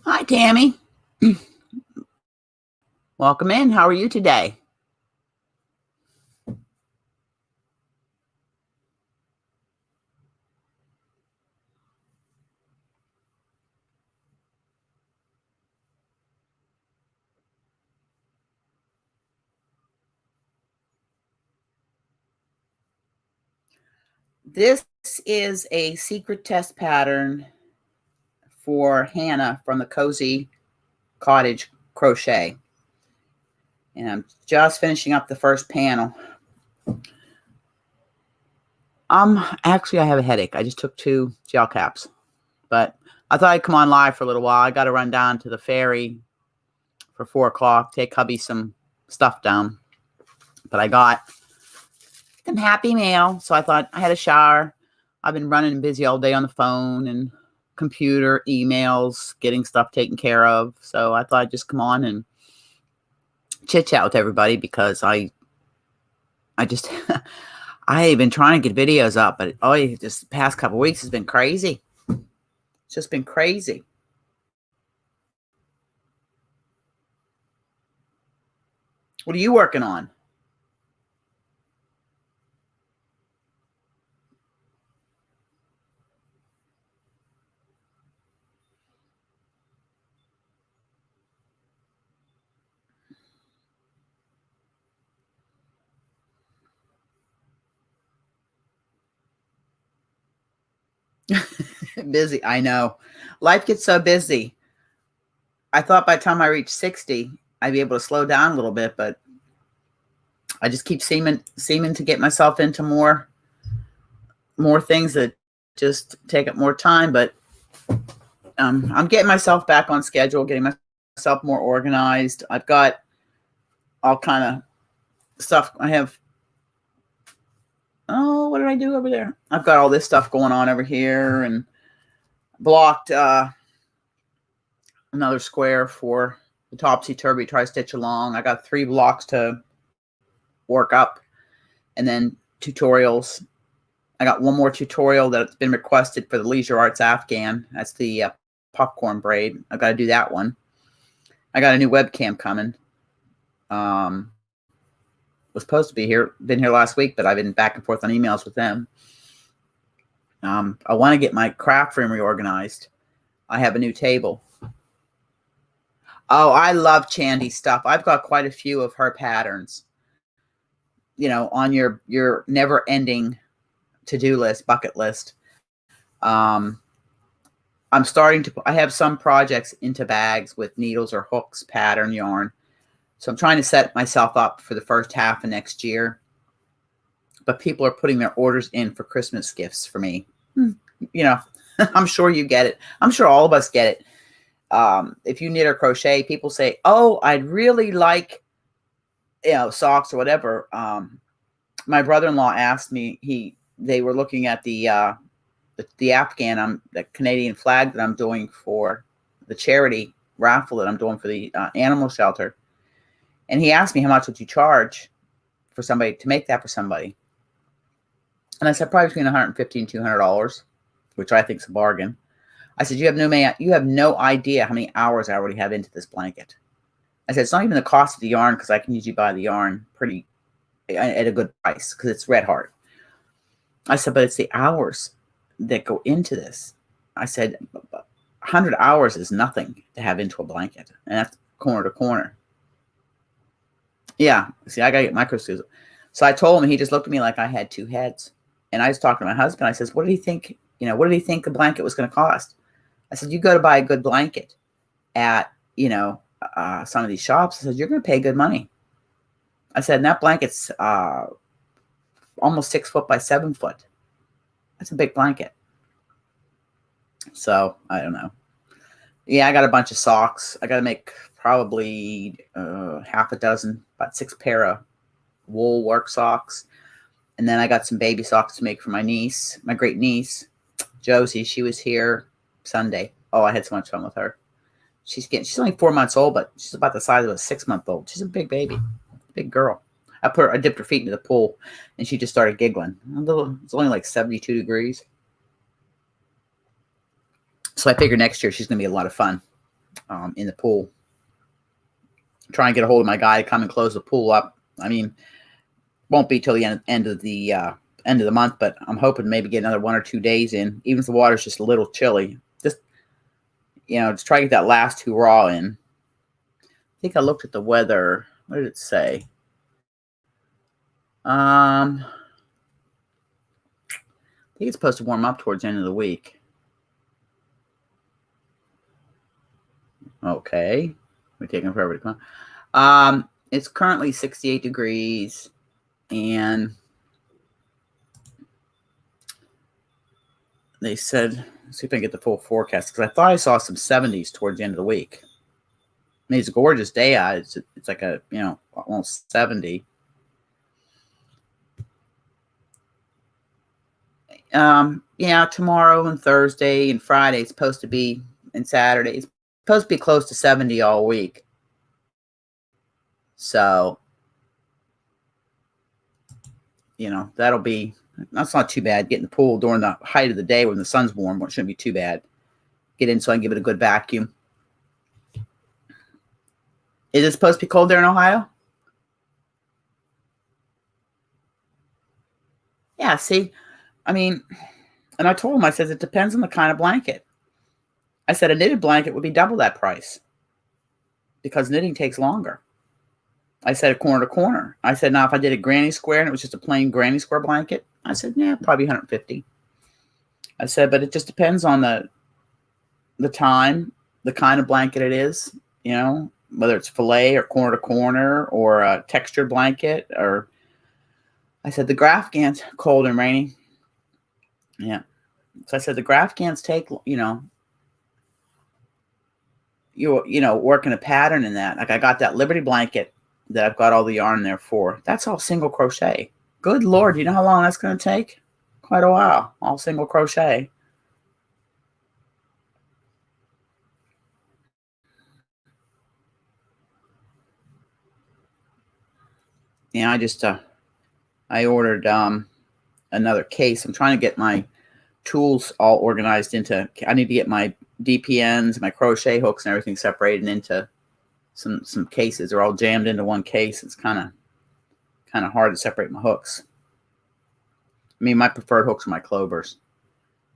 Hi, Tammy. Welcome in. How are you today? This is a secret test pattern for Hannah from the Cozy Cottage Crochet. And I'm just finishing up the first panel. Actually, I have a headache. I just took 2 gel caps. But I thought I'd come on live for a little while. I got to run down to the ferry for 4 o'clock, take hubby some stuff down. But I got some happy mail, so I thought I had a shower. I've been running busy all day on the phone and computer, emails, getting stuff taken care of. So I thought I'd just come on and chit chat with everybody because I just I've been trying to get videos up, but just the past couple of weeks has been crazy. It's just been crazy. What are you working on? Busy. I know. Life gets so busy. I thought by the time I reached 60, I'd be able to slow down a little bit, but I just keep seeming to get myself into more things that just take up more time. But I'm getting myself back on schedule, getting myself more organized. I've got all kind of stuff. I have, what did I do over there? I've got all this stuff going on over here and blocked another square for the topsy-turvy tri-stitch along. I got 3 blocks to work up and then tutorials. I got one more tutorial that's been requested for the Leisure Arts Afghan. That's the popcorn braid. I've got to do that one. I got a new webcam coming. Was supposed to been here last week, but I've been back and forth on emails with them. I want to get my craft room reorganized. I have a new table. Oh, I love Chandy's stuff. I've got quite a few of her patterns. On your never-ending to-do list, bucket list. I'm starting to. I have some projects into bags with needles or hooks, pattern yarn. So I'm trying to set myself up for the first half of next year. But people are putting their orders in for Christmas gifts for me. I'm sure you get it. I'm sure all of us get it. If you knit or crochet, people say, "Oh, I'd really like, socks or whatever." My brother-in-law asked me. They were looking at the Afghan, the Canadian flag that I'm doing for the charity raffle that I'm doing for the animal shelter, and he asked me, "How much would you charge for somebody to make that for somebody?" And I said, "Probably between $150 and $200, which I think is a bargain." I said, you have no idea how many hours I already have into this blanket. I said, it's not even the cost of the yarn because I can usually buy the yarn at a good price because it's Red Heart. I said, but it's the hours that go into this. I said, 100 hours is nothing to have into a blanket, and that's corner to corner. Yeah, see, I got to get micro screws. So I told him, and he just looked at me like I had 2 heads. And I was talking to my husband. I says, what did he think? What did he think the blanket was going to cost? I said, you go to buy a good blanket at, some of these shops. I said, you're going to pay good money. I said, and that blanket's almost 6 foot by 7 foot. That's a big blanket. So I don't know. Yeah, I got a bunch of socks. I got to make probably half a dozen, about 6 pair of wool work socks. And then I got some baby socks to make for my niece, my great niece, Josie. She was here Sunday. Oh, I had so much fun with her. She's only 4 months old, but she's about the size of a 6-month-old. She's a big baby, big girl. I dipped her feet into the pool, and she just started giggling. It's only like 72 degrees. So I figure next year she's going to be a lot of fun in the pool. Try and get a hold of my guy to come and close the pool up. I mean, won't be till the end of the month, but I'm hoping to maybe get another 1 or 2 days in, even if the water's just a little chilly. Just try to get that last hurrah in. I think I looked at the weather. What did it say? I think it's supposed to warm up towards the end of the week. Okay. We're taking forever to come. It's currently 68 degrees, and they said, let's see if I can get the full forecast, because I thought I saw some 70s towards the end of the week. I mean, it's a gorgeous day out. It's like a, almost 70. Tomorrow and Thursday and Friday it's supposed to be, and Saturday it's supposed to be close to 70 all week. So, that's not too bad. Get in the pool during the height of the day when the sun's warm, which shouldn't be too bad. Get in so I can give it a good vacuum. Is it supposed to be cold there in Ohio? Yeah, see, I mean, and I told him, I said, it depends on the kind of blanket. I said a knitted blanket would be double that price because knitting takes longer. I said a corner to corner. I said, now if I did a granny square and it was just a plain granny square blanket, I said, yeah, probably 150. I said, but it just depends on the time, the kind of blanket it is, whether it's filet or corner to corner or a textured blanket, or I said the Grafgan's cold and rainy. Yeah. So I said the Grafgan's take, working a pattern in that. Like I got that Liberty blanket that I've got all the yarn there for. That's all single crochet. Good Lord, you know how long that's going to take? Quite a while. All single crochet. Yeah, I ordered another case. I'm trying to get my tools all organized I need to get my DPNs, my crochet hooks and everything separated into some cases. They're all jammed into one case. It's kind of hard to separate my hooks. I mean, my preferred hooks are my Clovers,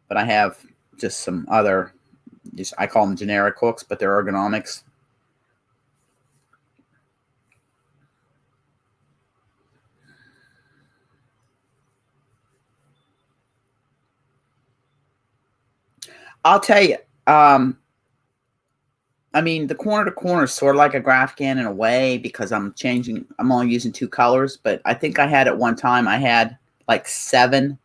but I have just some other, I call them generic hooks, but they're ergonomics. I'll tell you, I mean, the corner to corner is sort of like a Grafgan in a way because I'm only using 2 colors, but I think I had at one time, I had like 7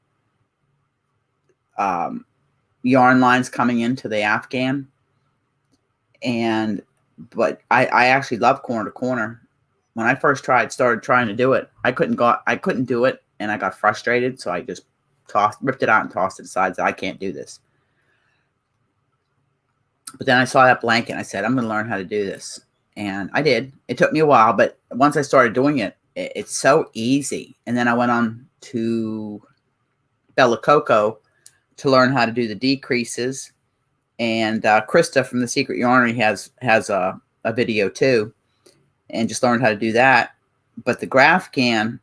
yarn lines coming into the Afghan. But I actually love corner to corner. When I first started trying to do it, I couldn't do it, and I got frustrated, so I just ripped it out and tossed it aside. So I can't do this. But then I saw that blanket and I said, I'm going to learn how to do this. And I did. It took me a while, but once I started doing it, it's so easy. And then I went on to Bella Coco to learn how to do the decreases. And Krista from The Secret Yarnery has a video too, and just learned how to do that. But the Grafgan,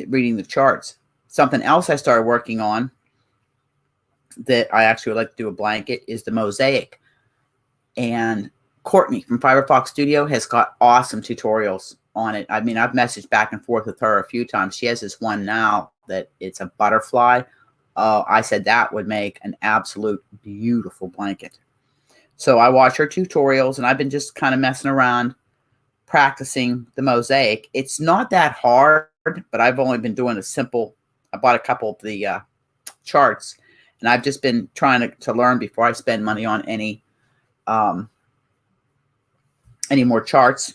reading the charts, something else I started working on that I actually would like to do a blanket is the mosaic. And Courtney from Fiberfox Studio has got awesome tutorials on it. I mean, I've messaged back and forth with her a few times. She has this one now that it's a butterfly. I said that would make an absolute beautiful blanket. So I watch her tutorials, and I've been just kind of messing around, practicing the mosaic. It's not that hard, but I've only been doing a simple. I bought a couple of the charts, and I've just been trying to learn before I spend money on any more charts.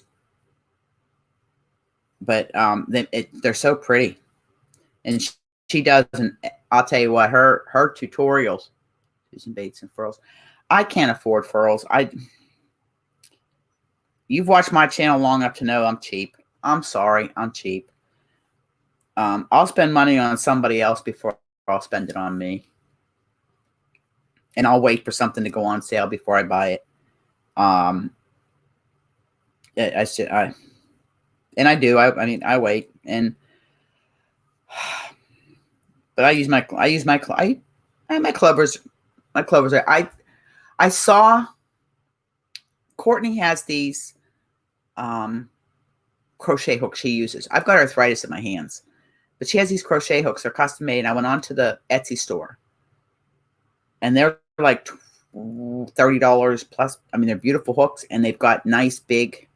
But they're so pretty, and she doesn't. I'll tell you what, her tutorials, using baits and furls. I can't afford furls. You've watched my channel long enough to know I'm cheap. I'm sorry, I'm cheap. I'll spend money on somebody else before I'll spend it on me, and I'll wait for something to go on sale before I buy it. I do. I mean, I wait, but I use my clovers. My clovers are. I saw Courtney has these crochet hooks she uses. I've got arthritis in my hands, but she has these crochet hooks. They're custom made. And I went on to the Etsy store, and they're like $30 plus. I mean, they're beautiful hooks, and they've got nice big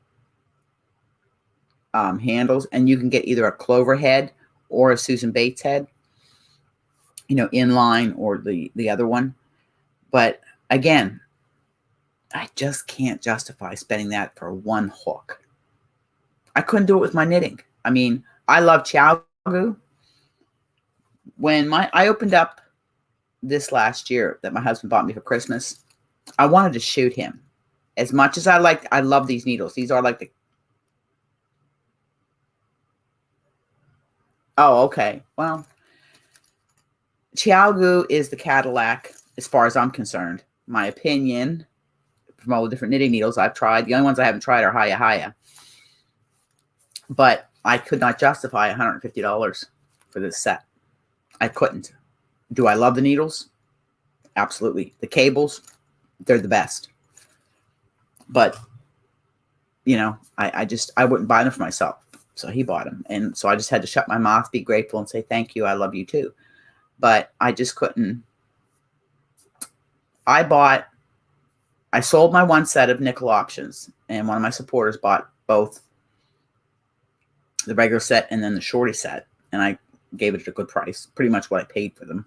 handles, and you can get either a clover head or a Susan Bates head, inline, or the other one. But again, I just can't justify spending that for one hook. I couldn't do it with my knitting. I mean, I love Chiaogu. When I opened up this last year that my husband bought me for Christmas, I wanted to shoot him. As much as I love these needles. These are like the... Oh, okay. Well, Chiaogu is the Cadillac as far as I'm concerned. My opinion, from all the different knitting needles I've tried. The only ones I haven't tried are Haya. But I could not justify $150 for this set. I couldn't. Do I love the needles? Absolutely. The cables, they're the best. But, I wouldn't buy them for myself. So he bought them. And so I just had to shut my mouth, be grateful, and say, thank you. I love you too. But I just couldn't. I sold my one set of nickel options, and one of my supporters bought both the regular set and then the shorty set, and I gave it at a good price, pretty much what I paid for them.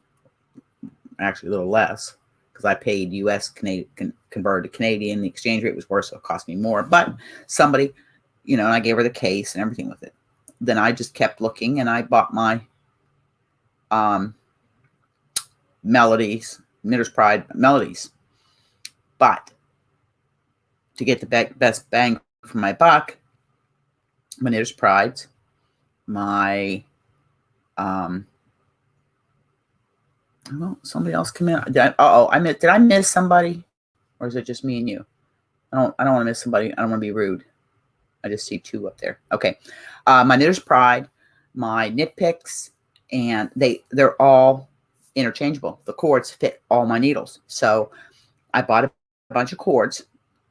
Actually, a little less, because I paid U.S. converted to Canadian. The exchange rate was worse, so it cost me more. But somebody, and I gave her the case and everything with it. Then I just kept looking, and I bought my Melodies, Knitter's Pride Melodies. But to get the best bang for my buck, my Knitter's Prides, my somebody else come in. Did I miss somebody, or is it just me and you? I don't want to miss somebody. I don't want to be rude. I just see two up there. Okay, my Knitter's Pride, my Knit Picks, and they're all interchangeable. The cords fit all my needles, so I bought a bunch of cords,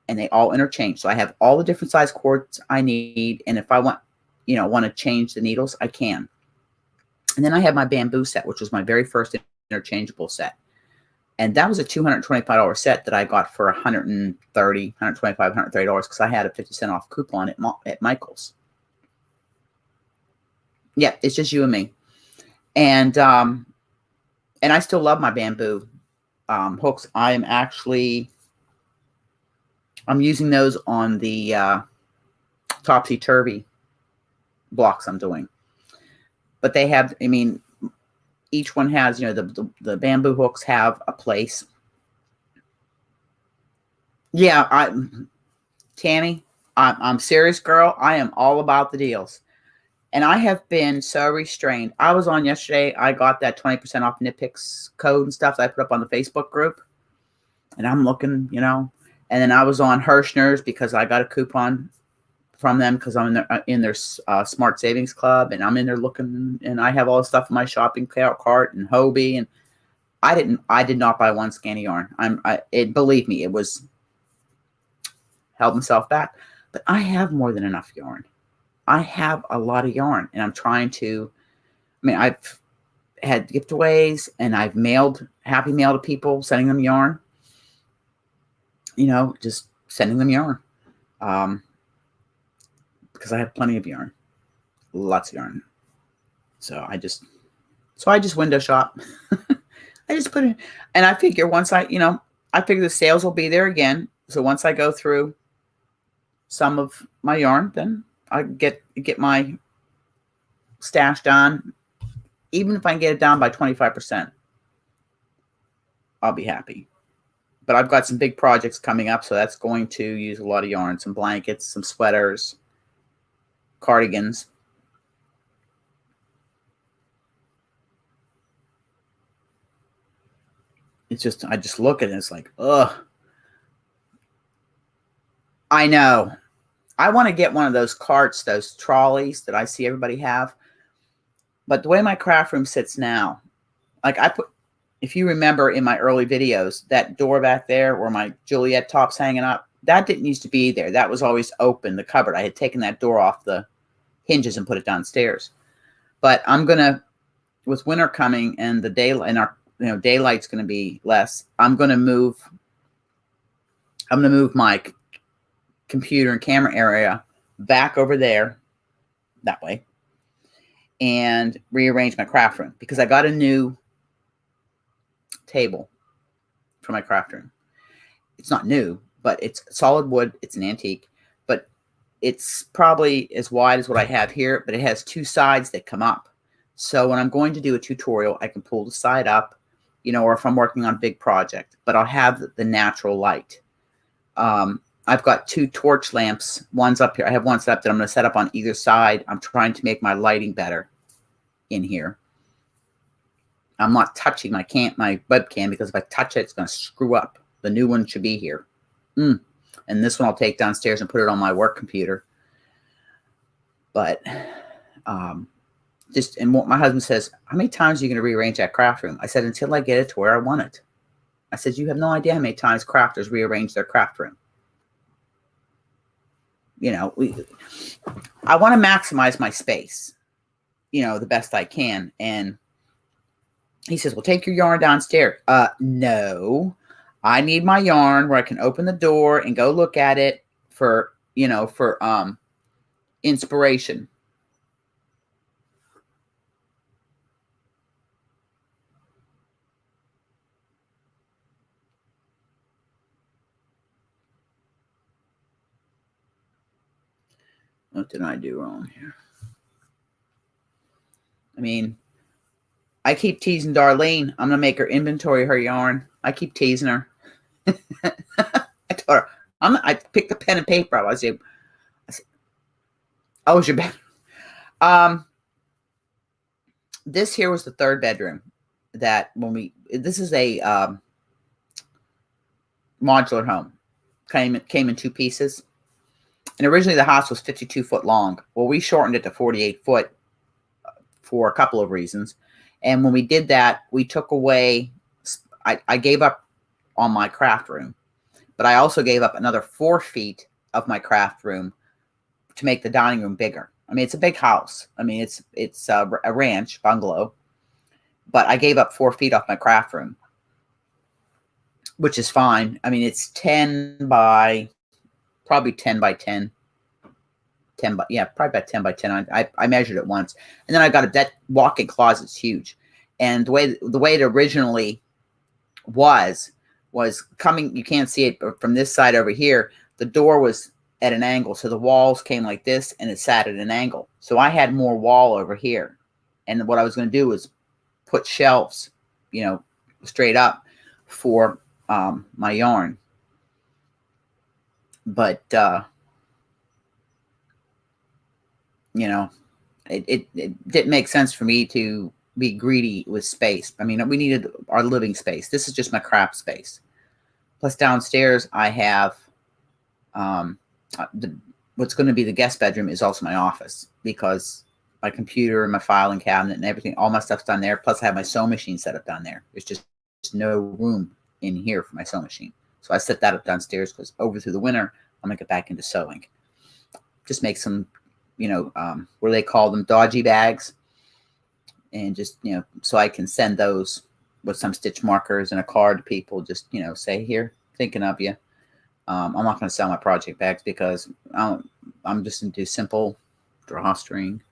and they all interchange. So I have all the different size cords I need, and if I want to change the needles, I can. And then I have my bamboo set, which was my very first interchangeable set. And that was a $225 set that I got for $125, $130 because I had a 50% off coupon at Michael's. Yeah, it's just you and me. And I still love my bamboo hooks. I'm using those on the topsy-turvy blocks I'm doing. But they have, each one has, the bamboo hooks have a place. Yeah, Tammy, I'm serious, girl. I am all about the deals. And I have been so restrained. I was on yesterday. I got that 20% off Knit Picks code and stuff that I put up on the Facebook group. And I'm looking, And then I was on Hirschner's because I got a coupon from them because I'm in their Smart Savings Club, and I'm in there looking, and I have all the stuff in my shopping cart and Hobie, and I did not buy one skein of yarn. Believe me, it was held myself back, but I have more than enough yarn. I have a lot of yarn, and I'm trying to. had giveaways, and I've mailed Happy Mail to people, sending them yarn. You know, just sending them yarn. Because I have plenty of yarn. Lots of yarn. So I just window shop. I just put it, and I figure once I figure the sales will be there again. So once I go through some of my yarn, then I get my stash done. Even if I can get it down by 25%, I'll be happy. But I've got some big projects coming up, so that's going to use a lot of yarn. Some blankets, some sweaters, cardigans. It's just, I just look at it, it's like, ugh. I know. I want to get one of those carts, those trolleys that I see everybody have. But the way my craft room sits now, like if you remember in my early videos, that door back there where my Juliet top's hanging up, that didn't used to be there. That was always open, the cupboard. I had taken that door off the hinges and put it downstairs. But I'm going to, with winter coming and the daylight, and our daylight's going to be less, I'm going to move my computer and camera area back over there that way and rearrange my craft room, because I got a new table for my craft room. It's not new, but it's solid wood. It's an antique, but it's probably as wide as what I have here, but it has two sides that come up. So when I'm going to do a tutorial, I can pull the side up, or if I'm working on a big project, but I'll have the natural light. I've got two torch lamps. One's up here. I have one set up that I'm going to set up on either side. I'm trying to make my lighting better in here. I'm not touching my webcam, because if I touch it, it's going to screw up. The new one should be here. And this one I'll take downstairs and put it on my work computer. But and what my husband says, how many times are you going to rearrange that craft room? I said, until I get it to where I want it. I said, you have no idea how many times crafters rearrange their craft room. I want to maximize my space, the best I can. And he says, well, take your yarn downstairs. No, I need my yarn where I can open the door and go look at it for inspiration. What did I do wrong here? I mean, I keep teasing Darlene. I'm going to make her inventory her yarn. I keep teasing her. I told her, I picked the pen and paper up. I said, oh, it's your bed. This here was the third bedroom that this is a modular home. Came in two pieces. And originally the house was 52 foot long. Well, we shortened it to 48 foot for a couple of reasons. And when we did that, we took away, I gave up on my craft room, but I also gave up another 4 feet of my craft room to make the dining room bigger. I mean, it's a big house. I mean, it's a ranch bungalow, but I gave up 4 feet off my craft room, which is fine. I mean, it's probably 10 by 10. Probably about 10 by 10. I measured it once. And then I got that walk-in closet's huge. And the way it originally was coming, you can't see it from this side over here. The door was at an angle. So the walls came like this and it sat at an angle. So I had more wall over here. And what I was going to do was put shelves, straight up for my yarn. But, it didn't make sense for me to be greedy with space. I mean, we needed our living space. This is just my craft space. Plus downstairs, I have what's going to be the guest bedroom is also my office, because my computer and my filing cabinet and everything, all my stuff's done there. Plus I have my sewing machine set up down there. There's just no room in here for my sewing machine. So I set that up downstairs because through the winter, I'm going to get back into sewing. Just make some, what do they call them? Dodgy bags. and just, so I can send those with some stitch markers and a card to people. Just, say, here, thinking of you. I'm not going to sell my project bags because I'm just going to do simple drawstring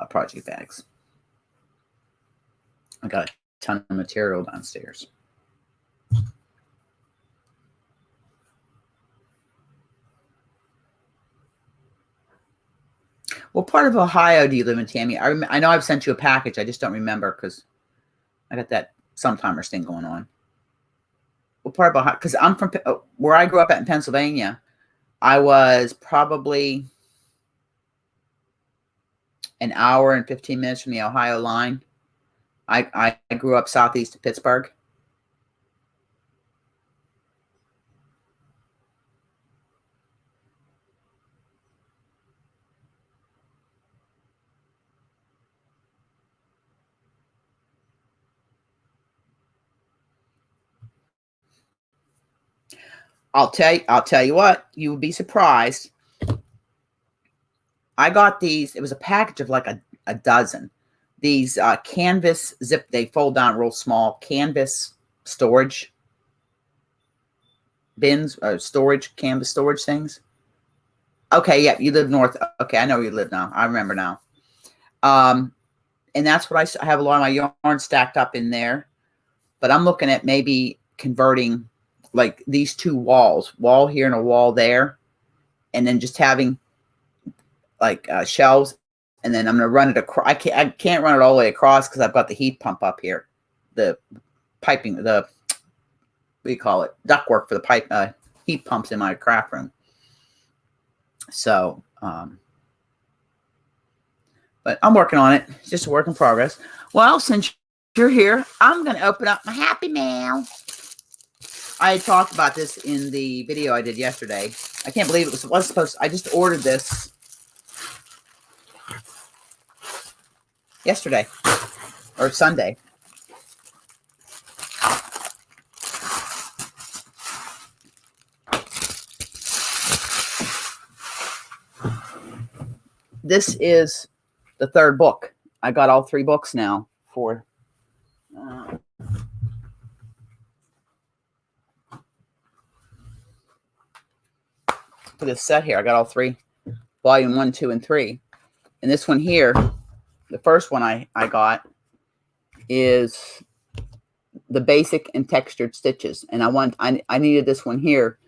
project bags. I got a ton of material downstairs. What part of Ohio do you live in, Tammy? I know I've sent you a package. I just don't remember because I got that sometimers thing going on. What part of Ohio? Because I'm from where I grew up at in Pennsylvania. I was probably an hour and 15 minutes from the Ohio line. I grew up southeast of Pittsburgh. I'll tell you what, you would be surprised. I got these. It was a package of like a dozen. These canvas zip, they fold down real small canvas storage bins or canvas storage things. Okay, yeah, you live north. Okay, I know where you live now. I remember now. And that's what I have a lot of my yarn stacked up in there. But I'm looking at maybe converting like these two walls, wall here and a wall there, and then just having like shelves. And then I'm going to run it across. I can't run it all the way across because I've got the heat pump up here, the piping, what do you call it? Ductwork for the pipe heat pumps in my craft room. So, but I'm working on it. It's just a work in progress. Well, since you're here, I'm going to open up my Happy Mail. I had talked about this in the video I did yesterday. I can't believe it was supposed to, I just ordered this yesterday or Sunday. This is the third book. I got all 3 books now for this set here. I got all 3, volume 1, 2, and 3. And this one here, the first one I got is the basic and textured stitches. And I needed this one here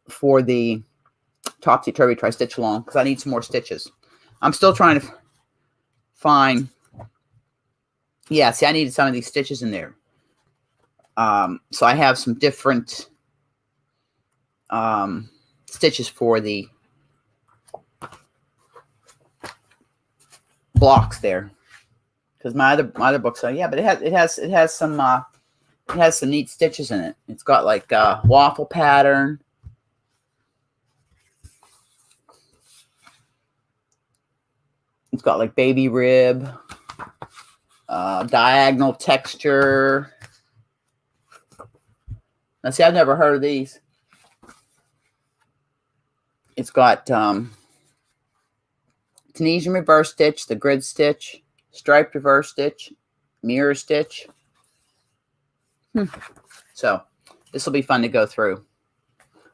for the topsy-turvy tri-stitch along because I need some more stitches. I'm still trying to find, yeah, see, I needed some of these stitches in there. So I have some different stitches for the blocks there, because my other books are, yeah, but it has some neat stitches in it. It's got like a waffle pattern. It's got like baby rib, diagonal texture. Now see, I've never heard of these. It's got Tunisian reverse stitch, the grid stitch, striped reverse stitch, mirror stitch. So this will be fun to go through.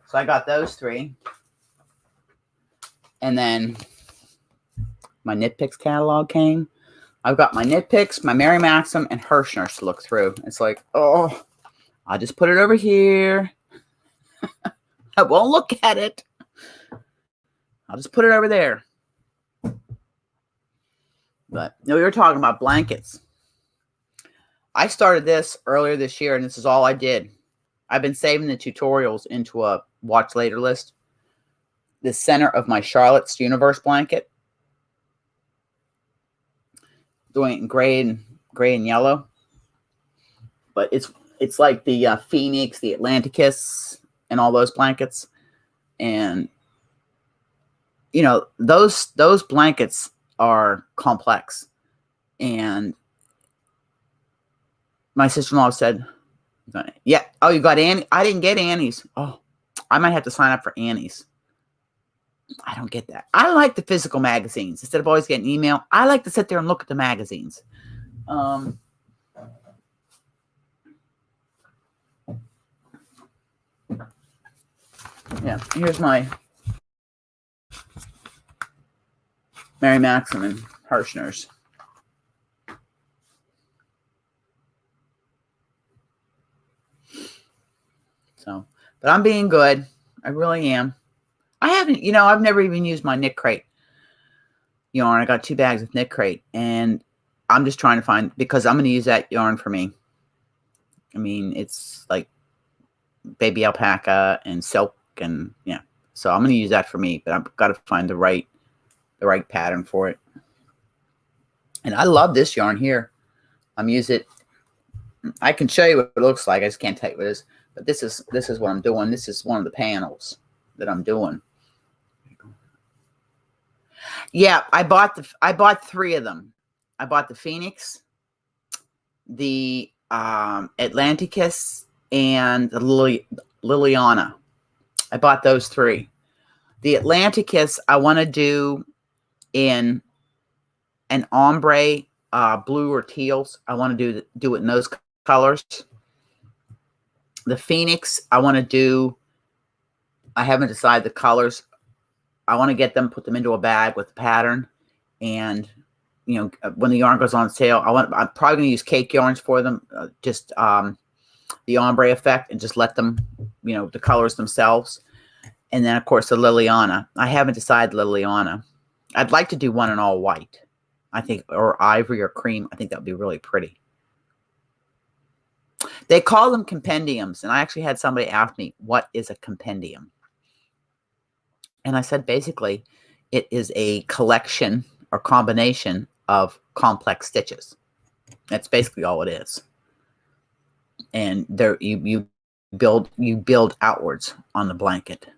So I got those 3. And then my Knit Picks catalog came. I've got my Knit Picks, my Mary Maxim, and Hirschner's to look through. It's like, oh, I'll just put it over here. I won't look at it. I'll just put it over there. But we were talking about blankets. I started this earlier this year, and this is all I did. I've been saving the tutorials into a watch later list. The center of my Charlotte's Universe blanket. Doing it in gray and yellow. But it's like the Phoenix, the Atlanticus, and all those blankets. And you know, those blankets are complex. And my sister-in-law said, yeah, oh, you got Annie? I didn't get Annie's. Oh, I might have to sign up for Annie's. I don't get that. I like the physical magazines. Instead of always getting email, I like to sit there and look at the magazines. Yeah, here's my Mary Maxim and Hirschner's. So, but I'm being good. I really am. I haven't, I've never even used my Knit Crate yarn. I got 2 bags of Knit Crate, and I'm just trying to find, because I'm going to use that yarn for me. I mean, it's like baby alpaca and silk, and yeah. So I'm going to use that for me, but I've got to find the right pattern for it. And I love this yarn here. I'm using it. I can show you what it looks like. I just can't tell you what it is. But this is what I'm doing. This is one of the panels that I'm doing. Yeah, I bought 3 of them. I bought the Phoenix, the Atlanticus, and the Liliana. I bought those 3. The Atlanticus I want to do in an ombre, blue or teals. I want to do it in those colors. The Phoenix I want to do. I haven't decided the colors. I want to get them, put them into a bag with the pattern, and when the yarn goes on sale, I'm probably going to use cake yarns for them, just the ombre effect, and just let them, the colors themselves. And then of course the Liliana. I haven't decided Liliana. I'd like to do one in all white, I think, or ivory or cream. I think that would be really pretty. They call them compendiums, and I actually had somebody ask me, what is a compendium? And I said, basically, it is a collection or combination of complex stitches. That's basically all it is. And there you build outwards on the blanket.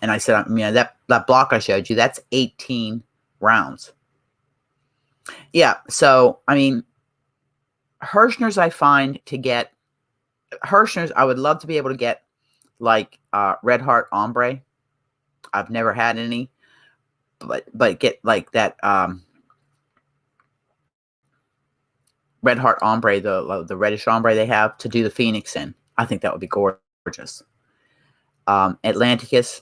And I said, that block I showed you, that's 18 rounds. Yeah, so I mean, Hirschner's I find to get Hirschner's, I would love to be able to get like Red Heart Ombre. I've never had any, but get like that Red Heart Ombre, the reddish ombre they have to do the Phoenix in. I think that would be gorgeous. Atlanticus,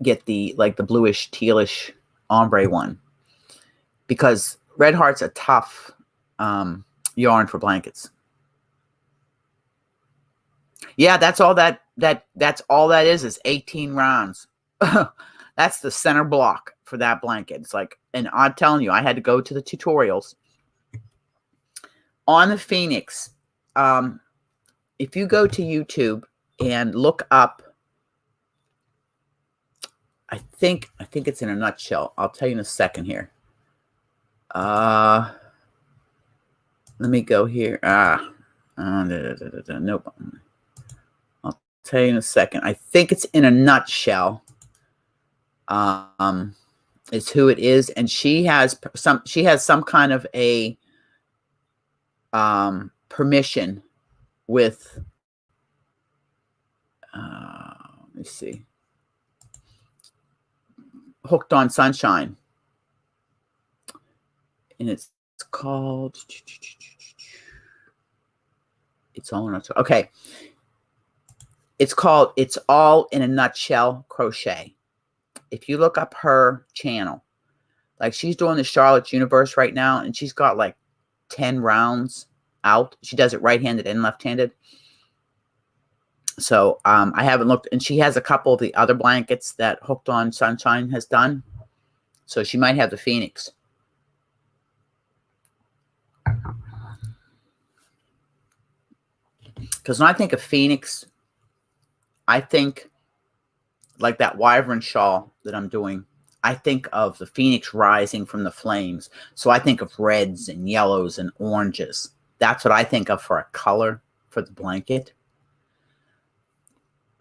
get the bluish tealish ombre one, because Red Heart's a tough yarn for blankets. Yeah, that's all that's all that is 18 rounds. That's the center block for that blanket. It's like, and I'm telling you, I had to go to the tutorials on the Phoenix. If you go to YouTube and look up, I think it's in a nutshell. I'll tell you in a second here. Let me go here. Nope. I'll tell you in a second. I think it's in a nutshell. Is who it is, and she has some kind of a permission with let me see, Hooked on Sunshine, and it's called, it's all in a, okay, it's called It's All in a Nutshell Crochet. If you look up her channel, like she's doing the Charlotte's Universe right now, and she's got like 10 rounds out. She does it right-handed and left-handed. So I haven't looked, and she has a couple of the other blankets that Hooked on Sunshine has done. So she might have the Phoenix. Because when I think of Phoenix, I think like that wyvern shawl that I'm doing. I think of the Phoenix rising from the flames. So I think of reds and yellows and oranges. That's what I think of for a color for the blanket.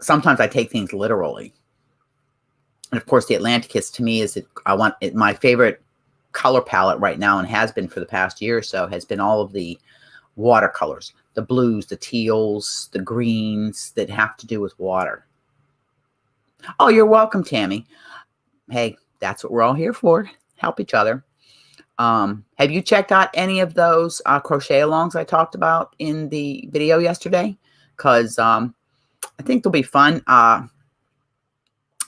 Sometimes I take things literally. And of course, the Atlanticus to me is my favorite color palette right now, and has been for the past year or so, has been all of the watercolors, the blues, the teals, the greens that have to do with water. Oh, you're welcome, Tammy. hey, that's what we're all here for. Help each other. Have you checked out any of those crochet alongs I talked about in the video yesterday? Because I think they'll be fun. I'm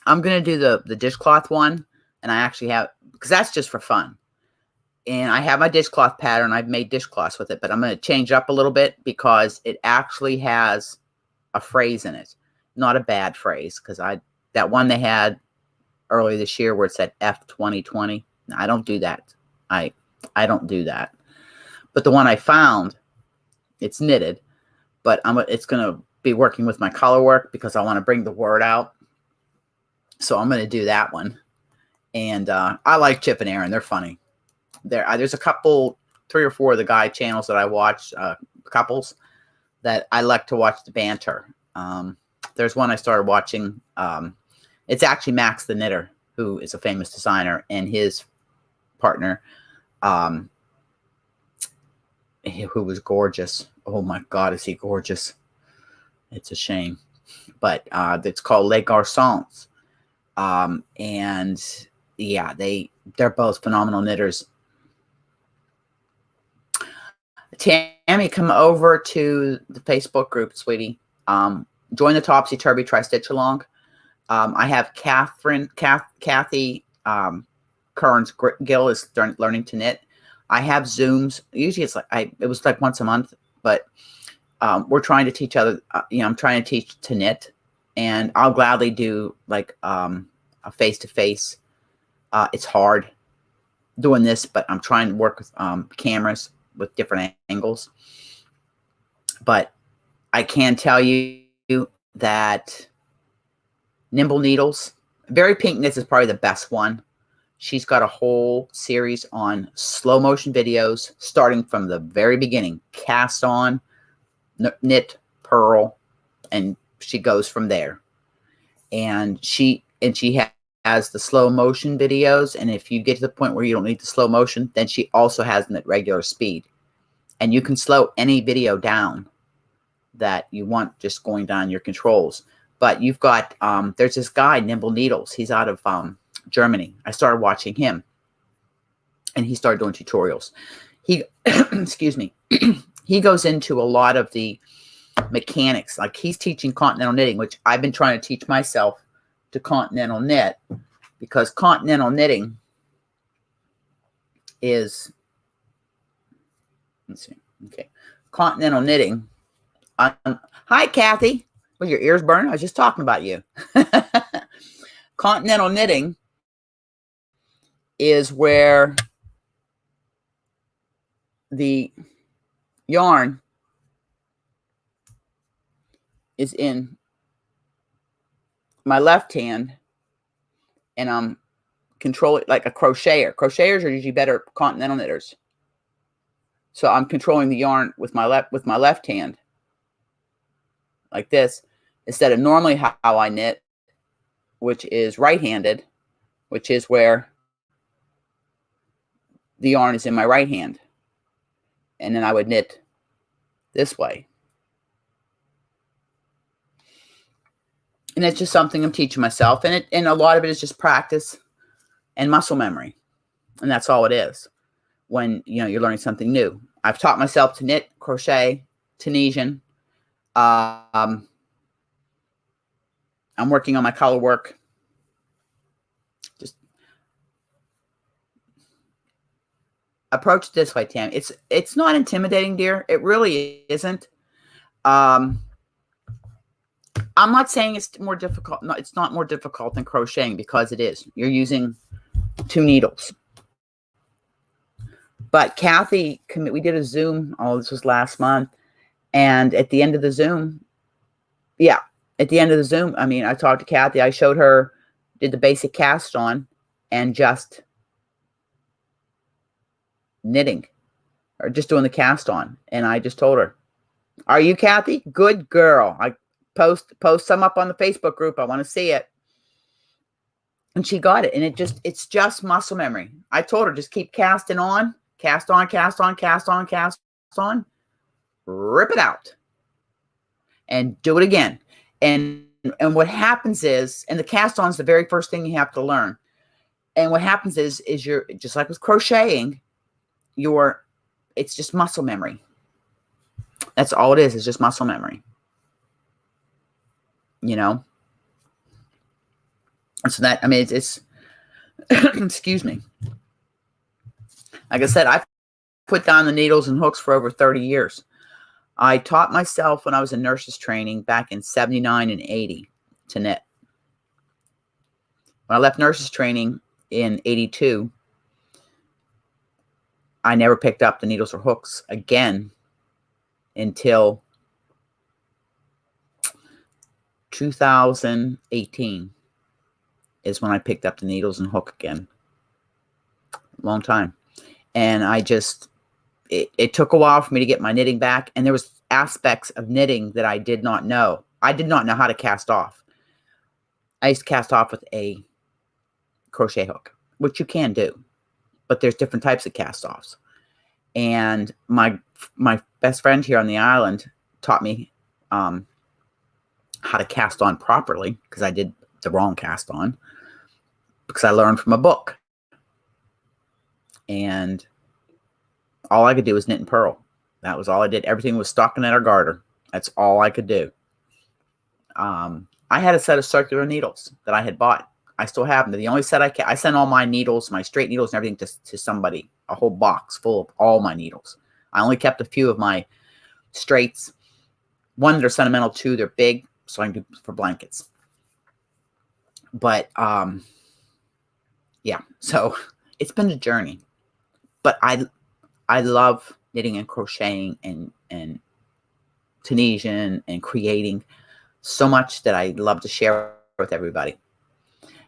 going to do the dishcloth one, and I actually have, because that's just for fun. And I have my dishcloth pattern. I've made dishcloths with it, but I'm going to change it up a little bit because it actually has a phrase in it. Not a bad phrase, because that one they had earlier this year where it said F 2020. I don't do that. I don't do that. But the one I found, it's knitted, but it's going to be working with my color work because I want to bring the word out. So I'm going to do that one. And I like Chip and Aaron. They're funny. There's a couple, 3 or 4 of the guy channels that I watch, couples, that I like to watch the banter. There's one I started watching. It's actually Max the Knitter, who is a famous designer, and his partner, who was gorgeous. Oh my God, is he gorgeous? It's a shame. But it's called Les Garçons. And yeah, they're both phenomenal knitters. Tammy, come over to the Facebook group, sweetie. Join the Topsy Turvy Tri-Stitch Along. I have Kathy Kearns Gill is learning to knit. I have Zooms. Usually it's it was like once a month, but we're trying to teach other, I'm trying to teach to knit, and I'll gladly do like a face-to-face. It's hard doing this, but I'm trying to work with cameras with different angles. But I can tell you that Nimble Needles, Very Pink Knits is probably the best one. She's got a whole series on slow motion videos, starting from the very beginning, cast on, knit, purl, and she goes from there. And she has the slow motion videos, and if you get to the point where you don't need the slow motion, then she also has them at regular speed. And you can slow any video down that you want, just going down your controls. But you've got, there's this guy, Nimble Needles. He's out of Germany. I started watching him, and he started doing tutorials. He, excuse me, he goes into a lot of the mechanics. Like, he's teaching Continental Knitting, which I've been trying to teach myself to Continental Knit, because Continental Knitting is, let's see, okay, Continental Knitting. Hi, Kathy. Well, your ears burning? I was just talking about you. Continental Knitting is where the yarn is in my left hand, and I'm controlling like a crocheter. Crocheters are usually better Continental knitters. So I'm controlling the yarn with my left hand, like this, instead of normally how I knit, which is right-handed, which is where the yarn is in my right hand. And then I would knit this way. And it's just something I'm teaching myself. And a lot of it is just practice and muscle memory. And that's all it is when, you're learning something new. I've taught myself to knit, crochet, Tunisian. I'm working on my color work. Just approach it this way, Tam. It's not intimidating, dear. It really isn't. I'm not saying it's more difficult. No, it's not more difficult than crocheting, because it is. You're using 2 needles. But Kathy, we did a Zoom. Oh, this was last month. And at the end of the Zoom, I talked to Kathy. I showed her, did the basic cast on, and just knitting, or just doing the cast on. And I just told her, are you Kathy? Good girl. I post some up on the Facebook group. I want to see it. And she got it. And it's just muscle memory. I told her, just keep casting on, cast on, cast on, cast on, cast on, rip it out, and do it again. And what happens is, and the cast on is the very first thing you have to learn. And what happens is you're just like with crocheting, it's just muscle memory. That's all it is. It's just muscle memory. You know? So that, I mean, it's excuse me. Like I said, I've put down the needles and hooks for over 30 years. I taught myself when I was in nurses training back in 79 and 80 to knit. When I left nurses training in 82, I never picked up the needles or hooks again until 2018 is when I picked up the needles and hook again. Long time. And I just, it took a while for me to get my knitting back. And there was aspects of knitting that I did not know. I did not know how to cast off. I used to cast off with a crochet hook, which you can do, but there's different types of cast offs. And my best friend here on the island taught me how to cast on properly, because I did the wrong cast on, because I learned from a book. And all I could do was knit and purl. That was all I did. Everything was stockinette or garter. That's all I could do. I had a set of circular needles that I had bought. I still have them. The only set I sent all my needles, my straight needles and everything to somebody, a whole box full of all my needles. I only kept a few of my straights. One, they're sentimental. Two, they're big, so I can do for blankets. But, yeah, so it's been a journey. But I love knitting and crocheting and Tunisian and creating so much that I love to share with everybody.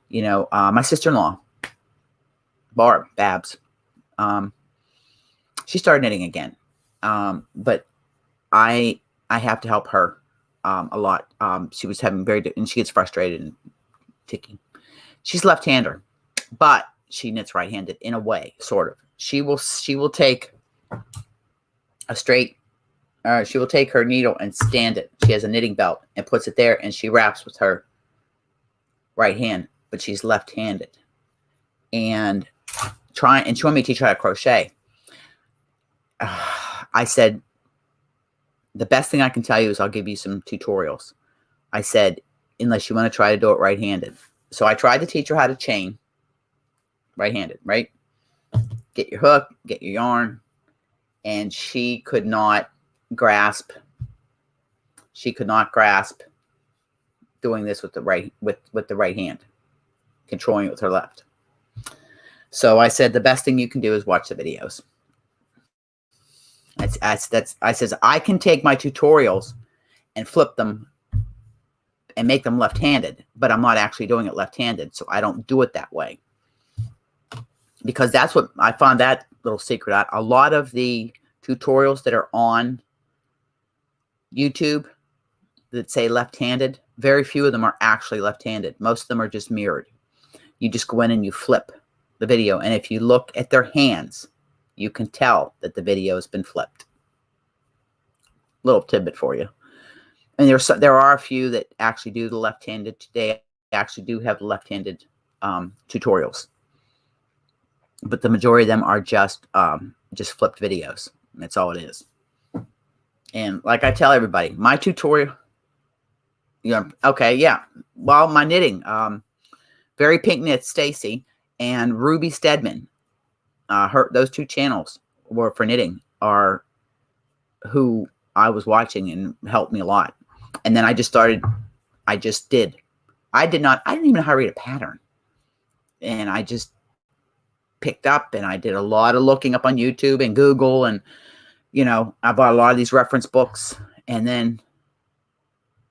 You know, my sister-in-law, Babs, she started knitting again. But I have to help her a lot. She was having and she gets frustrated and ticky. She's left-hander, but she knits right-handed in a way, sort of. She will take a straight, she will take her needle and stand it. She has a knitting belt and puts it there, and she wraps with her right hand, but she's left-handed. And she wanted me to teach her how to crochet. I said, the best thing I can tell you is I'll give you some tutorials. I said, unless you want to try to do it right-handed. So I tried to teach her how to chain right-handed, right? Get your hook, get your yarn. And she could not grasp. She could not grasp doing this with the right hand, controlling it with her left. So I said, the best thing you can do is watch the videos. I says, I can take my tutorials and flip them and make them left-handed, but I'm not actually doing it left-handed, so I don't do it that way. Because that's what I found that little secret out. A lot of the tutorials that are on YouTube that say left-handed, very few of them are actually left-handed. Most of them are just mirrored. You just go in and you flip the video, and if you look at their hands, you can tell that the video has been flipped. Little tidbit for you. And there are a few that actually do the left-handed. They actually do have left-handed tutorials. But the majority of them are just flipped videos. That's all it is. And like I tell everybody, my tutorial, okay, yeah. Well, my knitting, Very Pink Knits, Stacy, and Ruby Stedman, those two channels were for knitting, are who I was watching and helped me a lot. And then I didn't even know how to read a pattern. And I just picked up, and I did a lot of looking up on YouTube and Google, and I bought a lot of these reference books. And then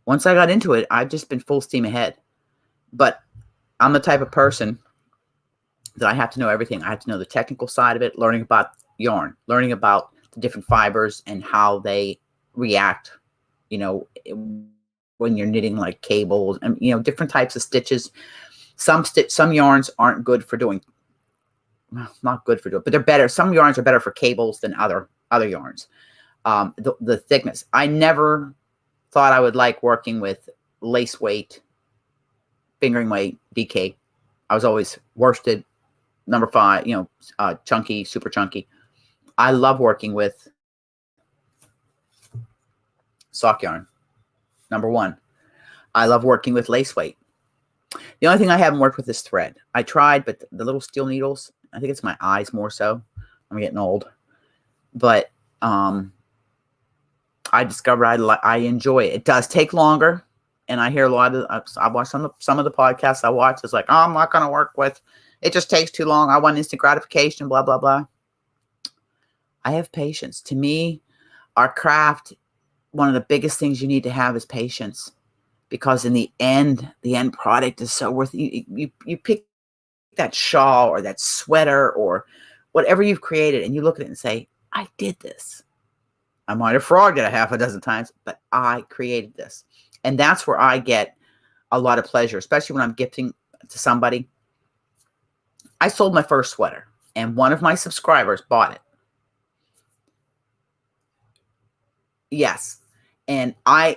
once I got into it, I've just been full steam ahead. But I'm the type of person that I have to know everything. I have to know the technical side of it, learning about yarn, learning about the different fibers and how they react, when you're knitting like cables and, different types of stitches. Some yarns aren't good for doing, well, not good for doing, but they're better. Some yarns are better for cables than other yarns. The thickness. I never thought I would like working with lace weight, fingering weight, DK. I was always worsted number 5, chunky, super chunky. I love working with sock yarn. Number 1. I love working with lace weight. The only thing I haven't worked with is thread. I tried, but the little steel needles, I think it's my eyes more so. I'm getting old. But I discovered I enjoy it. It does take longer. And I hear a lot of, I watch some of the podcasts I watch. It's like, oh, I'm not going to work with, it just takes too long. I want instant gratification, blah, blah, blah. I have patience. To me, our craft, one of the biggest things you need to have is patience. Because in the end product is so worth it. You pick that shawl or that sweater or whatever you've created and you look at it and say, I did this. I might have frogged it a half a dozen times, but I created this. And that's where I get a lot of pleasure, especially when I'm gifting to somebody. I sold my first sweater and one of my subscribers bought it. Yes. And I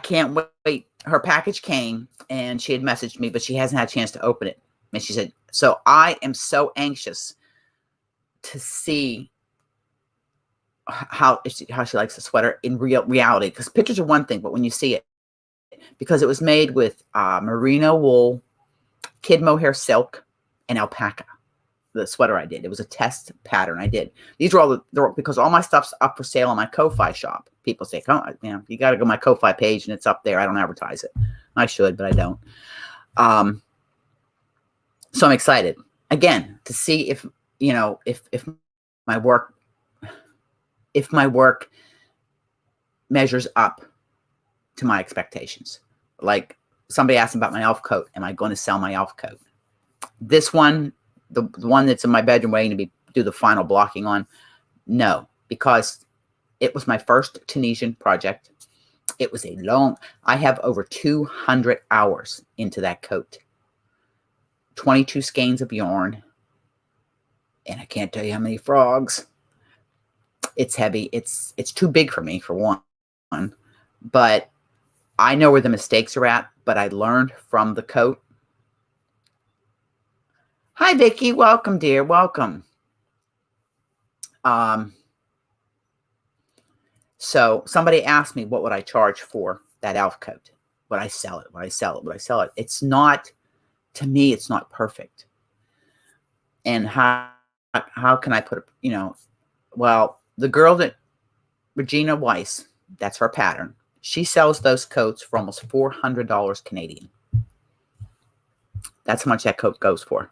can't wait. Her package came and she had messaged me, but she hasn't had a chance to open it. And she said, so I am so anxious to see how she likes the sweater in reality. Because pictures are one thing, but when you see it, because it was made with merino wool, kid mohair silk, and alpaca. The sweater I did. It was a test pattern I did. These are all because all my stuff's up for sale on my Ko-Fi shop. People say, "Oh, you got to go to my Ko-Fi page and it's up there." I don't advertise it. I should, but I don't. So I'm excited again to see if my work measures up to my expectations. Like somebody asked about my elf coat. Am I going to sell my elf coat? This one. The one that's in my bedroom waiting to do the final blocking on, no, because it was my first Tunisian project. It was I have over 200 hours into that coat, 22 skeins of yarn, and I can't tell you how many frogs. It's heavy. It's too big for me, for one, but I know where the mistakes are at, but I learned from the coat. Hi, Vicky. Welcome, dear. Welcome. So somebody asked me, what would I charge for that elf coat? Would I sell it? Would I sell it? Would I sell it? It's not, to me, it's not perfect. And how can I put it, well, the girl that, Regina Weiss, that's her pattern. She sells those coats for almost $400 Canadian. That's how much that coat goes for.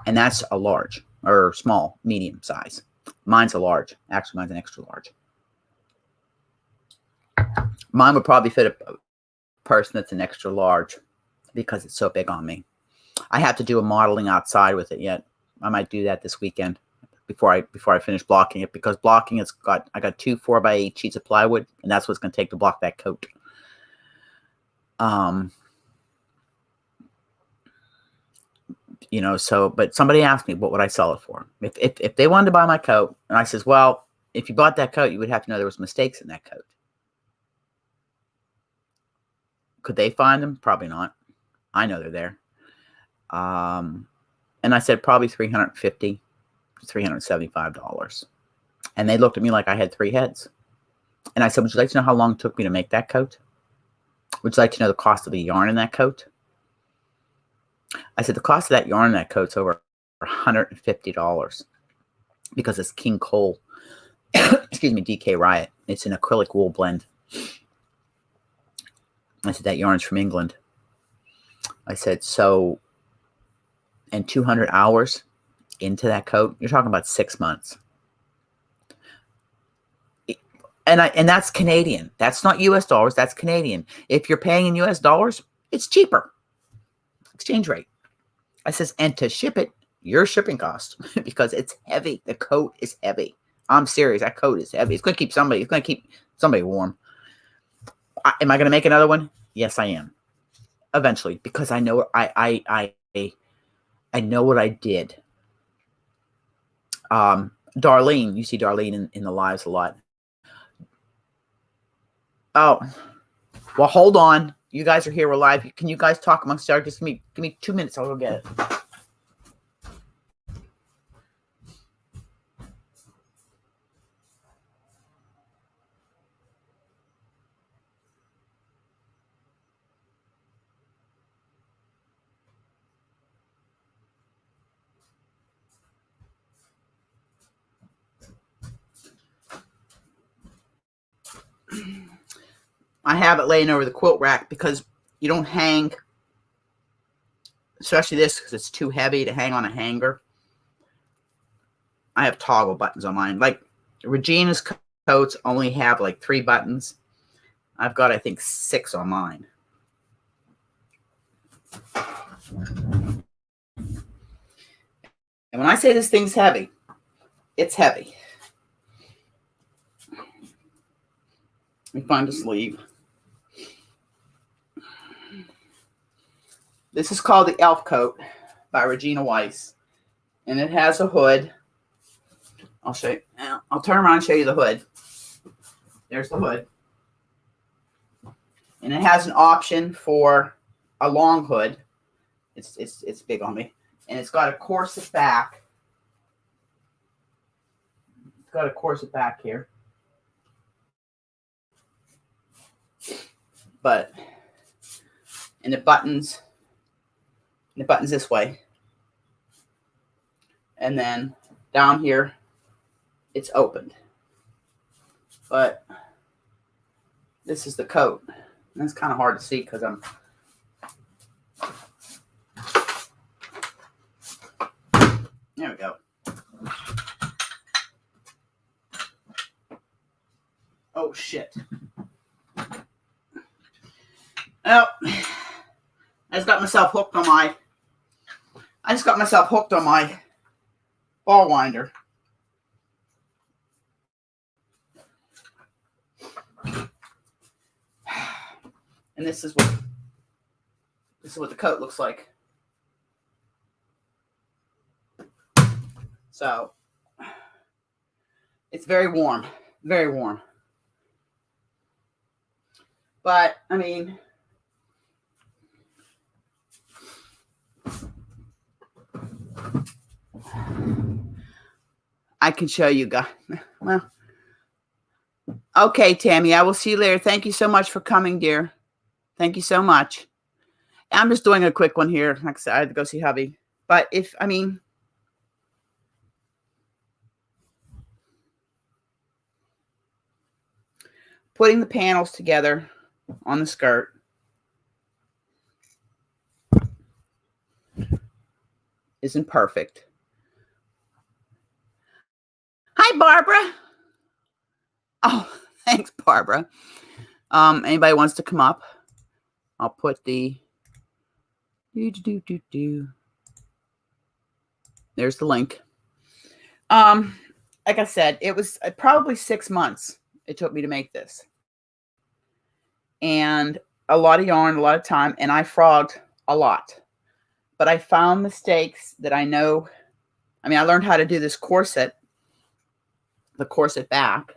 And that's a large or small, medium size. Mine's a large. Actually, mine's an extra large. Mine would probably fit a person that's an extra large because it's so big on me. I have to do a modeling outside with it yet. I might do that this weekend before I finish blocking it, because blocking I got 2 4x8 sheets of plywood, and that's what's going to take to block that coat. But somebody asked me, what would I sell it for? If they wanted to buy my coat, and I says, well, if you bought that coat, you would have to know there was mistakes in that coat. Could they find them? Probably not. I know they're there. And I said probably $350 to $375. And they looked at me like I had 3 heads. And I said, would you like to know how long it took me to make that coat? Would you like to know the cost of the yarn in that coat? I said, the cost of that yarn in that coat's over $150 because it's King Cole, excuse me, DK Riot. It's an acrylic wool blend. I said, that yarn's from England. I said, so, and 200 hours into that coat, you're talking about 6 months. And that's Canadian. That's not US dollars. That's Canadian. If you're paying in US dollars, it's cheaper. Exchange rate. I says, and to ship it, your shipping cost, because it's heavy. The coat is heavy. I'm serious. That coat is heavy. It's going to keep somebody warm. Am I going to make another one? Yes, I am. Eventually, because I know I know what I did. Darlene, you see Darlene in the lives a lot. Oh, well, hold on. You guys are here. We're live. Can you guys talk amongst yourselves? Just give me 2 minutes. I'll go get it. I have it laying over the quilt rack because you don't hang, especially this because it's too heavy to hang on a hanger. I have toggle buttons on mine. Like Regina's coats only have like 3 buttons. I've got, I think, 6 on mine. And when I say this thing's heavy, it's heavy. Let me find a sleeve. This is called the Elf Coat by Regina Weiss. And it has a hood. I'll show you. I'll turn around and show you the hood. There's the hood. And it has an option for a long hood. It's big on me. And it's got a corset back. It's got a corset back here. But and it buttons this way. And then down here it's opened. But this is the coat. And it's kind of hard to see because I'm there we go. Oh shit. Well, I just got myself hooked on my ball winder. And this is what the coat looks like. So it's very warm, very warm. But I mean, I can show you guys. Well, okay, Tammy, I will see you later. Thank you so much for coming, dear. Thank you so much. I'm just doing a quick one here. Like I said, I had to go see hubby. But putting the panels together on the skirt isn't perfect. Hi, Barbara. Oh, thanks, Barbara. Anybody wants to come up? I'll put the There's the link. Like I said, it was probably 6 months it took me to make this. And a lot of yarn, a lot of time, and I frogged a lot. But I found mistakes that I know. I mean, I learned how to do this corset, the corset back.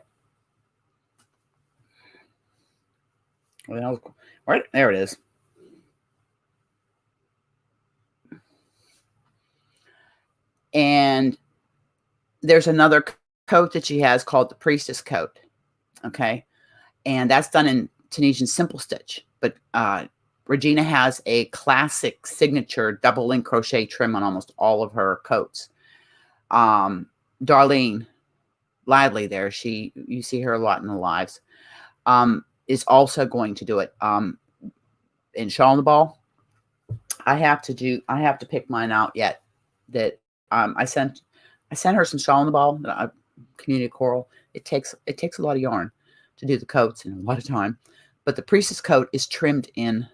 Well, right there it is. And there's another coat that she has called the Priestess coat. Okay. And that's done in Tunisian simple stitch. But Regina has a classic signature double link crochet trim on almost all of her coats. Darlene Lively there, you see her a lot in the lives, is also going to do it. In Shawl in the Ball, I have to pick mine out yet. That I sent her some Shawl in the Ball, community coral. It takes a lot of yarn to do the coats and a lot of time. But the Priestess coat is trimmed in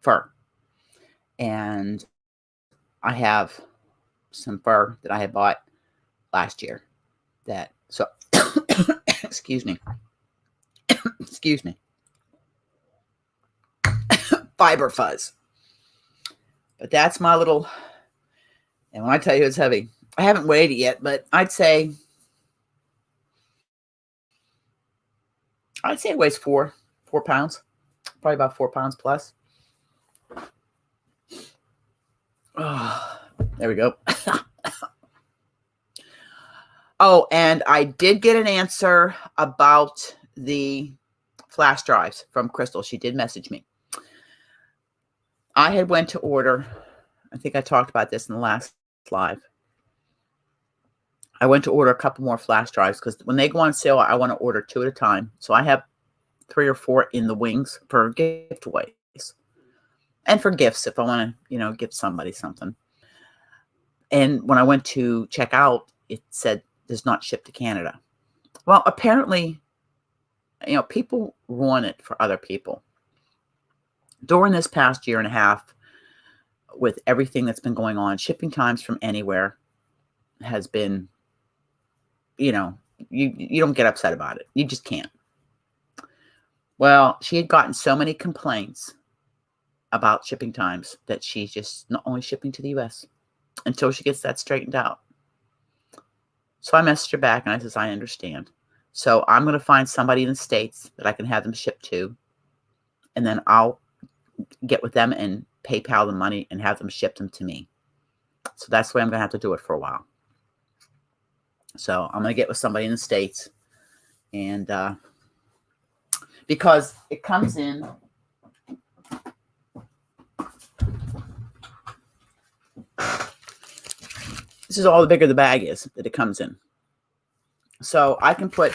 fur. And I have some fur that I had bought last year so excuse me. Excuse me. Fiber fuzz. But that's my little, and when I tell you it's heavy, I haven't weighed it yet, but I'd say it weighs 4 pounds, probably about 4 pounds plus. Oh, there we go. Oh, and I did get an answer about the flash drives from Crystal. She did message me. I had went to order, I think I talked about this in the last live. I went to order a couple more flash drives because when they go on sale, I want to order 2 at a time. So I have 3 or 4 in the wings for giveaways and for gifts if I want to, give somebody something. And when I went to check out, it said does not ship to Canada. Well, apparently, people ruin it for other people. During this past year and a half, with everything that's been going on, shipping times from anywhere has been, you don't get upset about it. You just can't. Well, she had gotten so many complaints about shipping times that she's just not only shipping to the U.S. until she gets that straightened out. So I messaged her back and I says, I understand. So I'm going to find somebody in the States that I can have them shipped to. And then I'll get with them and PayPal the money and have them ship them to me. So that's the way I'm going to have to do it for a while. So I'm going to get with somebody in the States. And because it comes in. This is all the bigger the bag is that it comes in. So I can put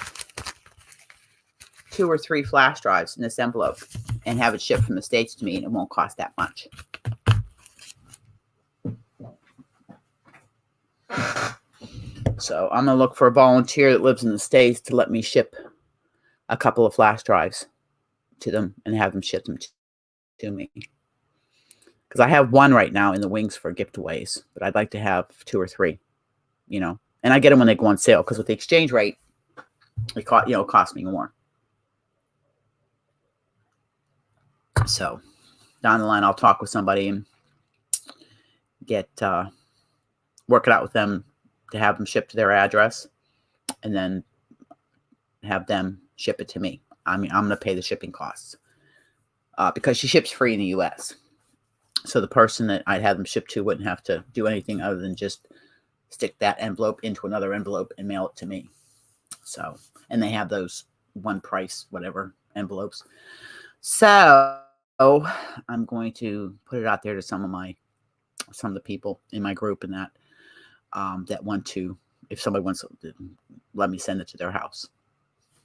2 or 3 flash drives in this envelope and have it shipped from the States to me, and it won't cost that much. So I'm going to look for a volunteer that lives in the States to let me ship a couple of flash drives to them and have them ship them to me. Because I have 1 right now in the wings for giveaways, but I'd like to have 2 or 3, And I get them when they go on sale, because with the exchange rate, it costs me more. So down the line, I'll talk with somebody and work it out with them to have them shipped to their address, and then have them ship it to me. I mean, I'm going to pay the shipping costs because she ships free in the U.S. So the person that I'd have them shipped to wouldn't have to do anything other than just stick that envelope into another envelope and mail it to me. So, and they have those one price, whatever envelopes. So I'm going to put it out there to some of the people in my group and that want to, if somebody wants to let me send it to their house.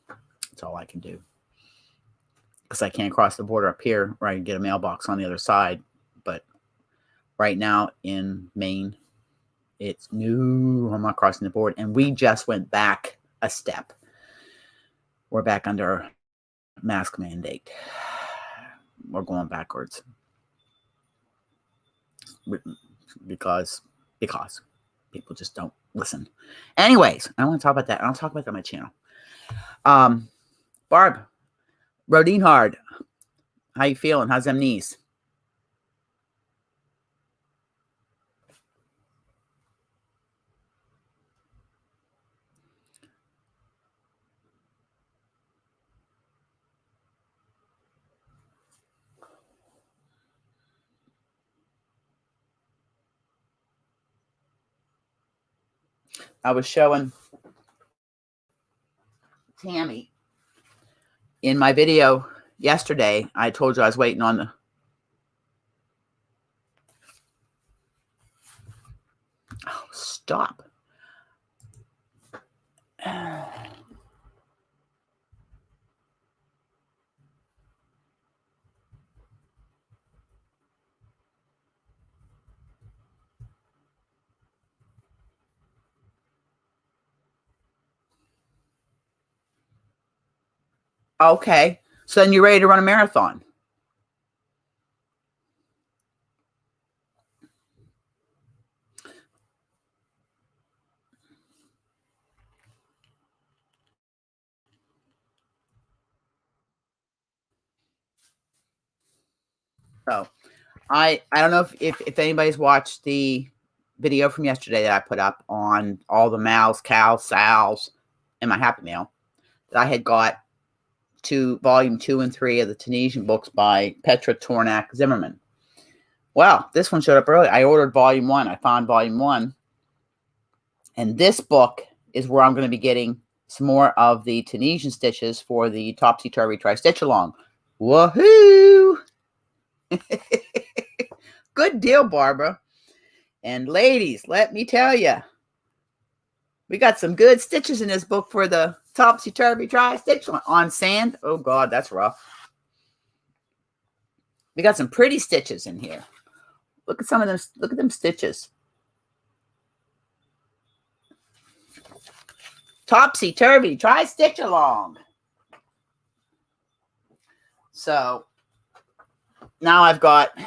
That's all I can do. Because I can't cross the border up here where I can get a mailbox on the other side. But right now in Maine, it's new. I'm not crossing the border. And we just went back a step. We're back under mask mandate. We're going backwards. Because people just don't listen. Anyways, I don't want to talk about that. I don't talk about that on my channel. Barb, Rodine Hard, how you feeling? How's them knees? I was showing Tammy in my video yesterday. I told you I was waiting on the... Oh, stop. Okay. So then you're ready to run a marathon. So I don't know if anybody's watched the video from yesterday that I put up on all the Mal's, Cal's, Sal's, and my Happy Mail that I had got to volume 2 and 3 of the Tunisian books by Petra Tornak Zimmerman. Well, this one showed up early. I ordered volume 1. I found volume 1. And this book is where I'm going to be getting some more of the Tunisian stitches for the Topsy-Turvy Tri-Stitch Along. Woohoo! Good deal, Barbara. And ladies, let me tell you, we got some good stitches in this book for the Topsy-turvy, try stitch on sand. Oh God, that's rough. We got some pretty stitches in here. Look at some of them. Look at them stitches. Topsy-turvy, try stitch along. So now I've got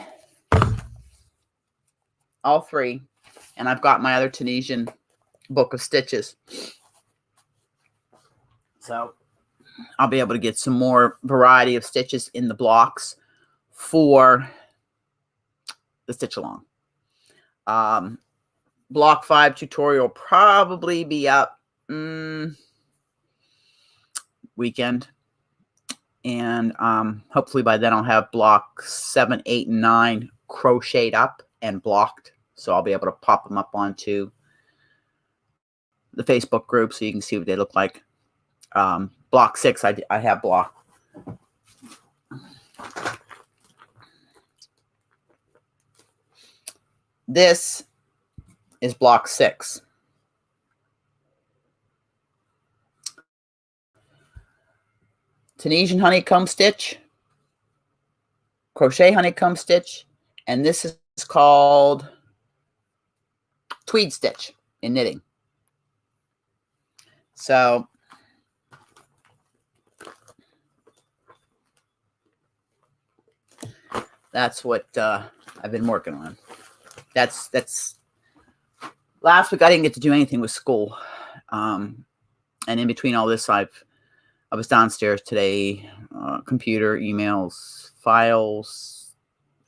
all three, and I've got my other Tunisian book of stitches. So I'll be able to get some more variety of stitches in the blocks for the stitch along. Block 5 tutorial probably be up weekend. And hopefully by then I'll have block 7, 8, and 9 crocheted up and blocked. So I'll be able to pop them up onto the Facebook group so you can see what they look like. Block 6, I have blocked. This is block 6. Tunisian honeycomb stitch, crochet honeycomb stitch, and this is called tweed stitch in knitting. So that's what I've been working on. That's last week I didn't get to do anything with school, and in between all this I was downstairs today, computer, emails, files,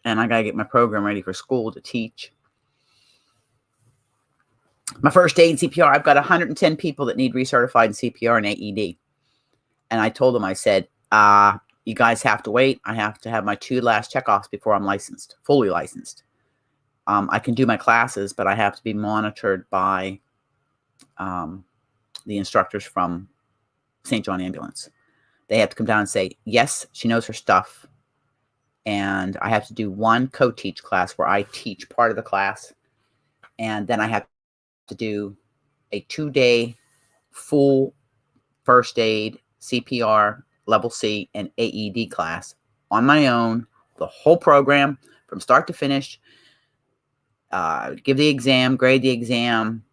and I gotta get my program ready for school to teach. My first aid in CPR, I've got 110 people that need recertified in CPR and AED. And I told them, I said, you guys have to wait. I have to have my 2 last checkoffs before I'm licensed, fully licensed. I can do my classes, but I have to be monitored by the instructors from St. John Ambulance. They have to come down and say, yes, she knows her stuff. And I have to do 1 co-teach class where I teach part of the class. And then I have to do a 2-day full first aid, CPR, level C, and AED class on my own, the whole program from start to finish. Give the exam, grade the exam,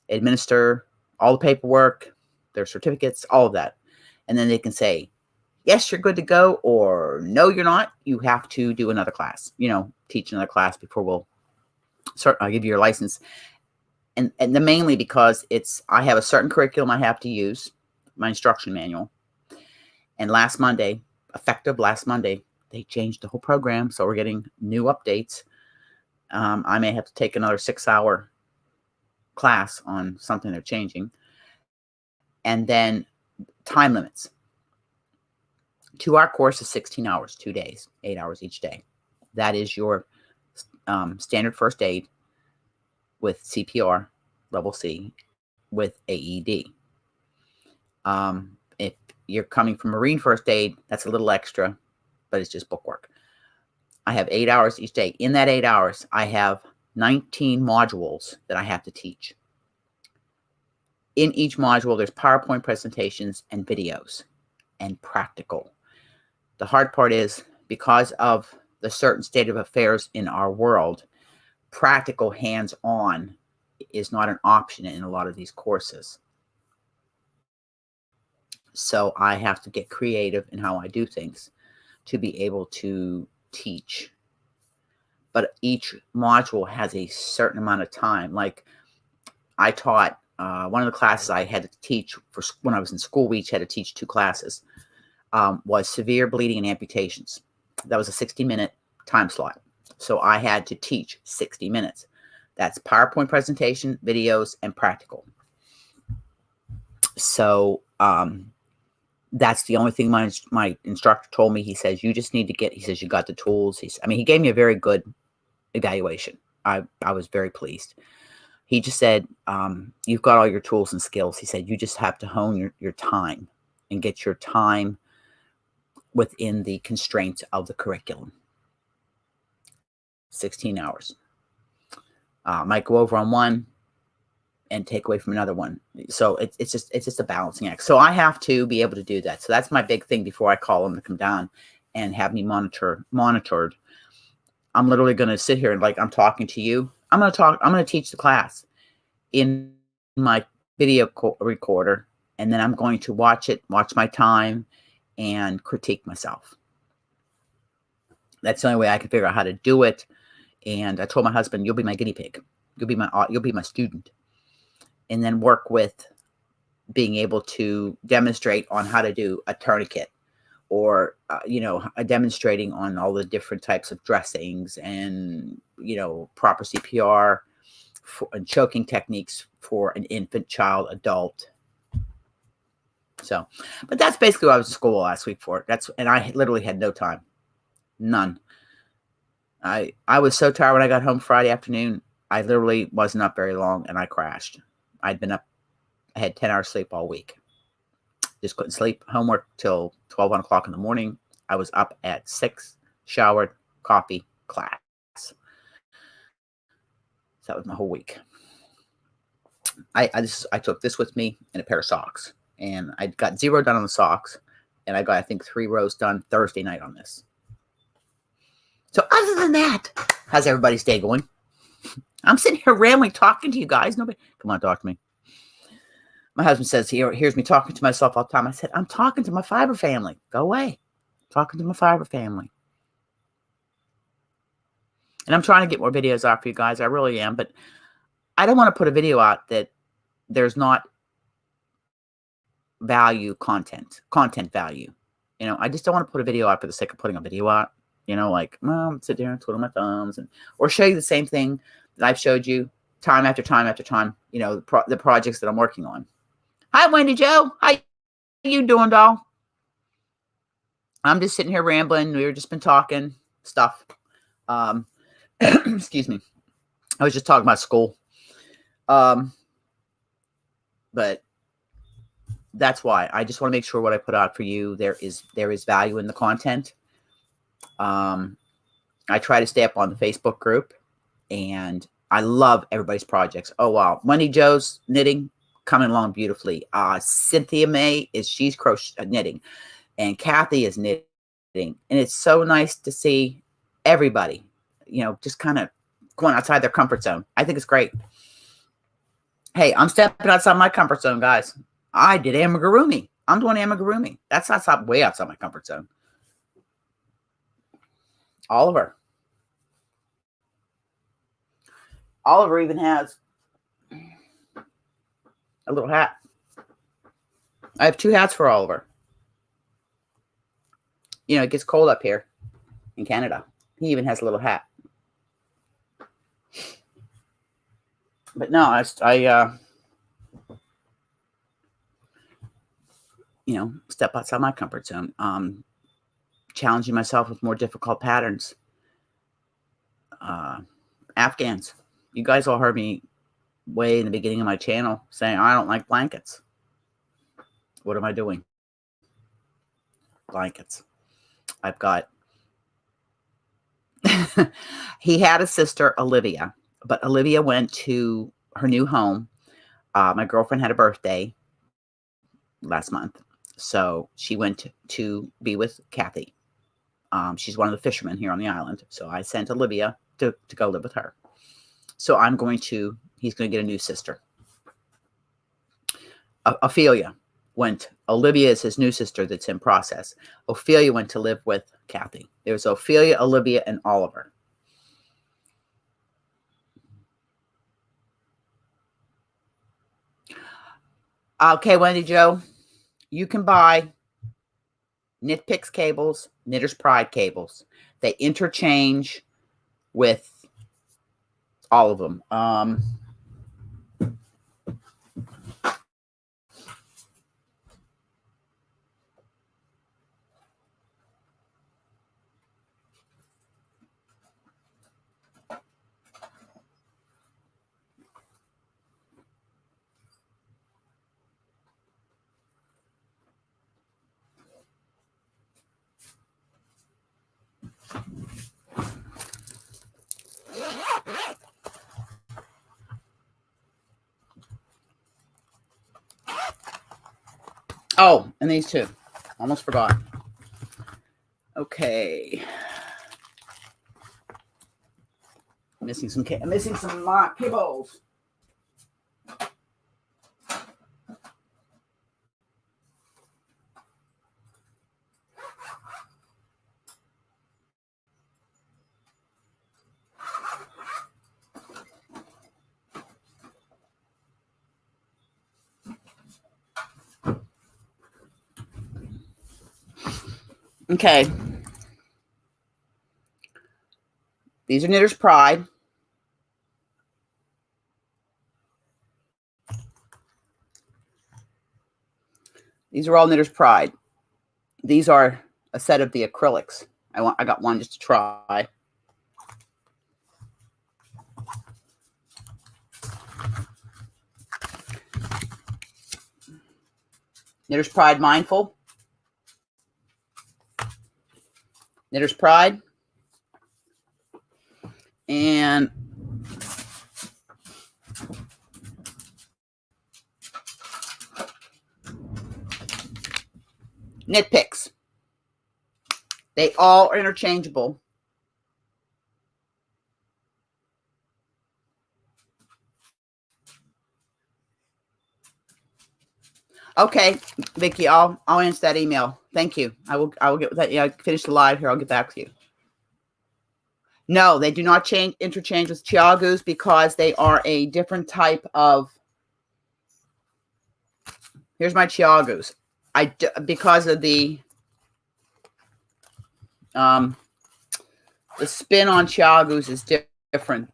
administer all the paperwork, their certificates, all of that. And then they can say, yes, you're good to go, or no, you're not. You have to do another class, teach another class before we'll give you your license. And mainly because I have a certain curriculum I have to use, my instruction manual. And effective last Monday, they changed the whole program. So we're getting new updates. I may have to take another 6-hour class on something they're changing. And then time limits. 2-hour course is 16 hours, 2 days, 8 hours each day. That is your standard first aid with CPR, level C, with AED. If you're coming from Marine first aid, that's a little extra, but it's just bookwork. I have 8 hours each day. In that 8 hours, I have 19 modules that I have to teach. In each module, there's PowerPoint presentations and videos and practical. The hard part is, because of the certain state of affairs in our world, practical hands-on is not an option in a lot of these courses. So I have to get creative in how I do things to be able to teach. But each module has a certain amount of time. Like I taught one of the classes I had to teach when I was in school, we each had to teach 2 classes, was severe bleeding and amputations. That was a 60-minute time slot. So I had to teach 60 minutes. That's PowerPoint presentation, videos, and practical. So that's the only thing my instructor told me. He says, you just need to he says, you got the tools. He gave me a very good evaluation. I was very pleased. He just said, you've got all your tools and skills. He said, you just have to hone your time and get your time within the constraints of the curriculum. 16 hours. Might go over on one, and take away from another one. So it's just a balancing act. So I have to be able to do that. So that's my big thing before I call them to come down and have me monitored. I'm literally going to sit here and like I'm talking to you. I'm going to teach the class in my video recorder, and then I'm going to watch my time, and critique myself. That's the only way I can figure out how to do it. And I told my husband, "You'll be my guinea pig. You'll be my student," and then work with being able to demonstrate on how to do a tourniquet, or demonstrating on all the different types of dressings and proper CPR and choking techniques for an infant, child, adult. So, but that's basically what I was in school last week for. And I literally had no time, none. I was so tired when I got home Friday afternoon. I literally wasn't up very long, and I crashed. I'd been up. I had 10 hours sleep all week. Just couldn't sleep. Homework till 12, 1 o'clock in the morning. I was up at 6, showered, coffee, class. So that was my whole week. I took this with me and a pair of socks, and I got 0 done on the socks, and I got, I think, 3 rows done Thursday night on this. So other than that, how's everybody's day going? I'm sitting here rambling, talking to you guys. Nobody, come on, talk to me. My husband says he hears me talking to myself all the time. I said, I'm talking to my fiber family. Go away. Talking to my fiber family. And I'm trying to get more videos out for you guys. I really am. But I don't want to put a video out that there's not content value. I just don't want to put a video out for the sake of putting a video out. Like, well, sit there and twiddle my thumbs, or show you the same thing that I've showed you time after time after time, the projects that I'm working on. Hi, Wendy Jo. How you doing, doll? I'm just sitting here rambling. We've just been talking stuff. Excuse me. I was just talking about school. But that's why I just want to make sure what I put out for you, there is value in the content. I try to stay up on the Facebook group, and I love everybody's projects. Oh, wow. Wendy Jo's knitting coming along beautifully. Cynthia May she's knitting, and Kathy is knitting. And it's so nice to see everybody, just kind of going outside their comfort zone. I think it's great. Hey, I'm stepping outside my comfort zone, guys. I did amigurumi. I'm doing amigurumi. That's way outside my comfort zone. Oliver even has a little hat. I have 2 hats for Oliver. It gets cold up here in Canada. He even has a little hat. But no, I step outside my comfort zone. Challenging myself with more difficult patterns. Afghans. You guys all heard me way in the beginning of my channel saying I don't like blankets. What am I doing? Blankets. I've got he had a sister, Olivia, but Olivia went to her new home. My girlfriend had a birthday last month, so she went to be with Kathy. She's one of the fishermen here on the island, so I sent Olivia to go live with her. So he's going to get a new sister. Ophelia Olivia is his new sister that's in process. Ophelia went to live with Kathy. There's Ophelia, Olivia, and Oliver. Okay, Wendy Jo, you can buy Knit Picks cables, Knitter's Pride cables. They interchange with all of them. Oh, and these two. Almost forgot. Okay. Missing some kibbles. Okay. These are Knitter's Pride. These are all Knitter's Pride. These are a set of the acrylics. I got one just to try. Knitter's Pride Mindful. Knitter's Pride. And Knit Picks. They all are interchangeable. Okay, Vicki, I'll answer that email. Thank you. I will get that. Yeah, finish the live here. I'll get back to you. No, they do not interchange with Chiagus because they are a different type of. Here's my Chiagus. Because of the spin on Chiagus is different.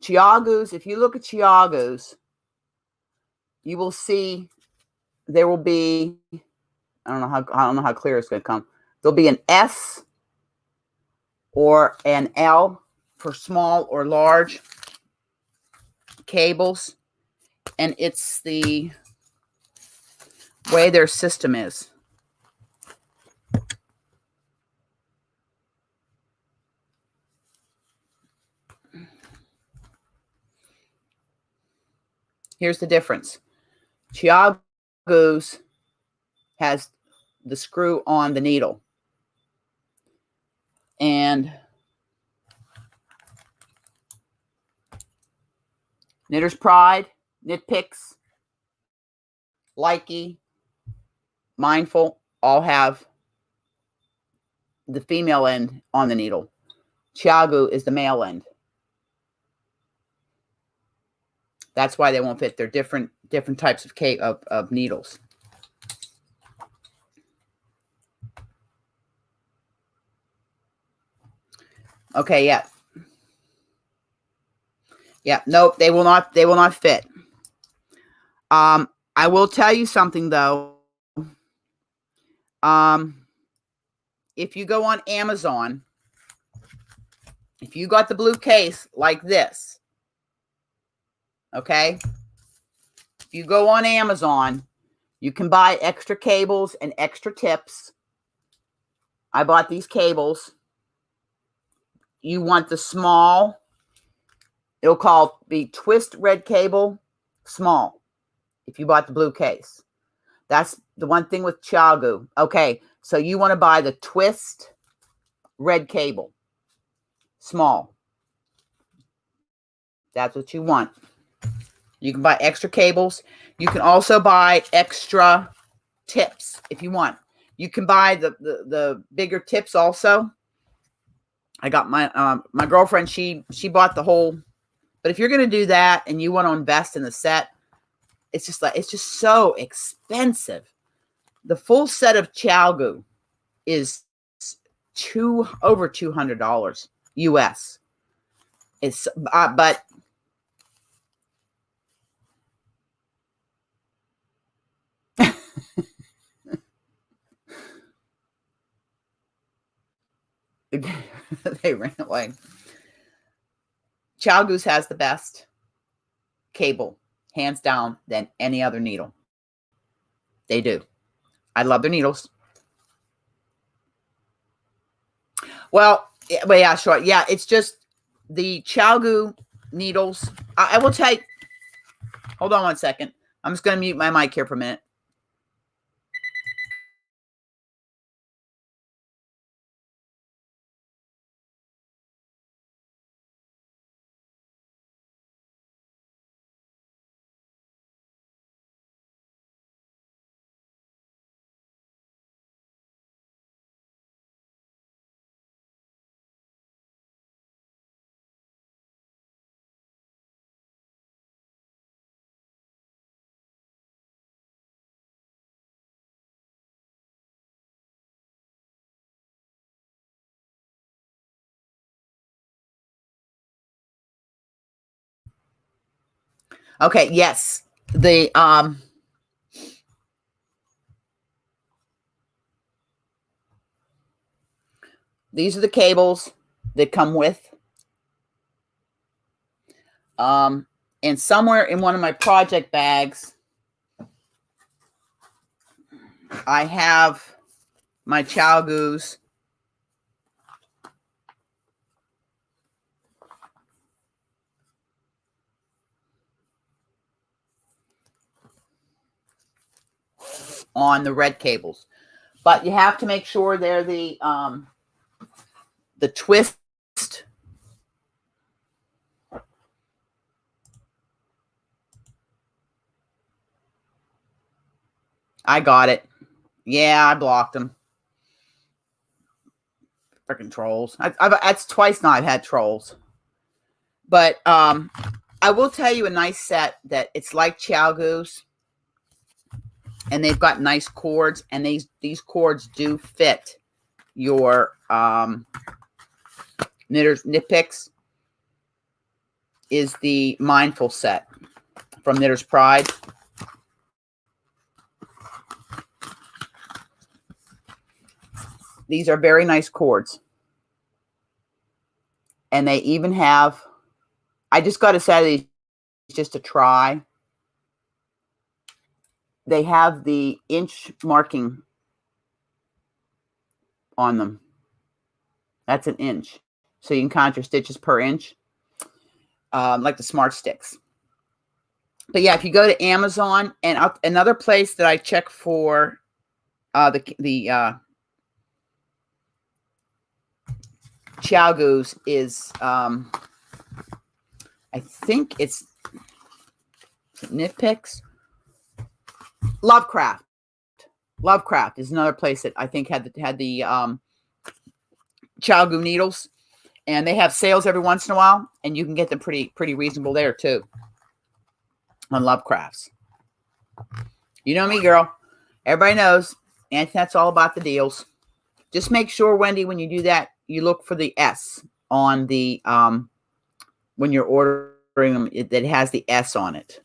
Chiagus, if you look at Chiagus, you will see there will be. I don't know how clear it's going to come. There'll be an S or an L for small or large cables, and it's the way their system is. Here's the difference. Chiagus has the screw on the needle. And Knitter's Pride, Knit Picks, Likey, Mindful all have the female end on the needle. Chiagu is the male end. That's why they won't fit. They're different types of needles. Okay, yeah. Yeah, nope, they will not fit. I will tell you something though. If you go on Amazon, if you got the blue case like this, okay? If you go on Amazon, you can buy extra cables and extra tips. I bought these cables. You want the small, it'll be twist red cable, small, if you bought the blue case. That's the one thing with Chiagu. Okay, so you want to buy the twist red cable, small. That's what you want. You can buy extra cables. You can also buy extra tips if you want. You can buy the bigger tips also. I got my girlfriend, she bought the whole, but if you're going to do that and you want to invest in the set, it's just so expensive. The full set of Chiagu is over $200 US. It's but they ran away. Chiagu's has the best cable, hands down, than any other needle. They do. I love their needles. Well, yeah, sure. Yeah, it's just the Chiagu needles. I will tell you. Hold on one second. I'm just going to mute my mic here for a minute. Okay, yes. These are the cables that come with. And somewhere in one of my project bags, I have my ChowGoos. On the red cables, but you have to make sure they're the twist. I got it. Yeah, I blocked them. Freaking trolls. That's twice now I've had trolls. But I will tell you a nice set that it's like ChowGoos, and they've got nice cords, and these cords do fit your knit picks. Is the Mindful set from Knitter's Pride. These are very nice cords. And they even have, I just got a set of these just to try. They have the inch marking on them. That's an inch. So you can count your stitches per inch, like the Smart Sticks. But yeah, if you go to Amazon, and another place that I check for the ChowGoos is, I think it's Knit Picks. Lovecraft. Lovecraft is another place that I think had the ChowGoo needles, and they have sales every once in a while, and you can get them pretty reasonable there too on Lovecrafts. You know me, girl. Everybody knows Antoinette's all about the deals. Just make sure, Wendy, when you do that, you look for the S on the when you're ordering them, that has the S on it.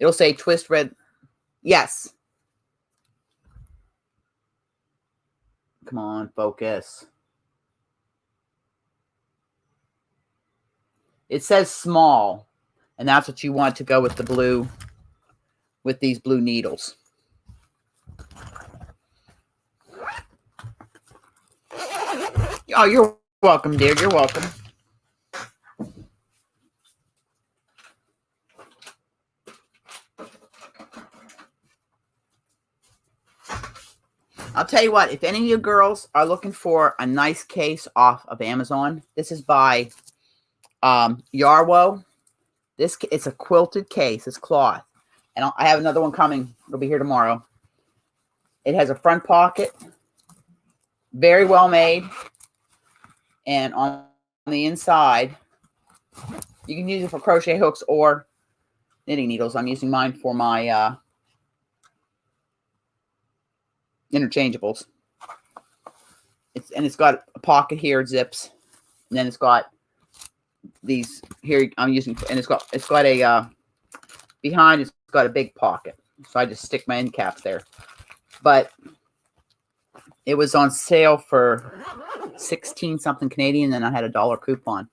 It'll say twist red. Yes. Come on, focus. It says small, and that's what you want to go with the blue, with these blue needles. Oh, you're welcome, dear. You're welcome. I'll tell you what, if any of you girls are looking for a nice case off of Amazon, this is by Yarwo. It's a quilted case. It's cloth. And I have another one coming. It'll be here tomorrow. It has a front pocket. Very well made. And on the inside, you can use it for crochet hooks or knitting needles. I'm using mine for my interchangeables. It's got a pocket here, it zips, and then it's got these here I'm using, and it's got a behind, it's got a big pocket, so I just stick my end caps there. But it was on sale for 16 something Canadian, and I had a $1 coupon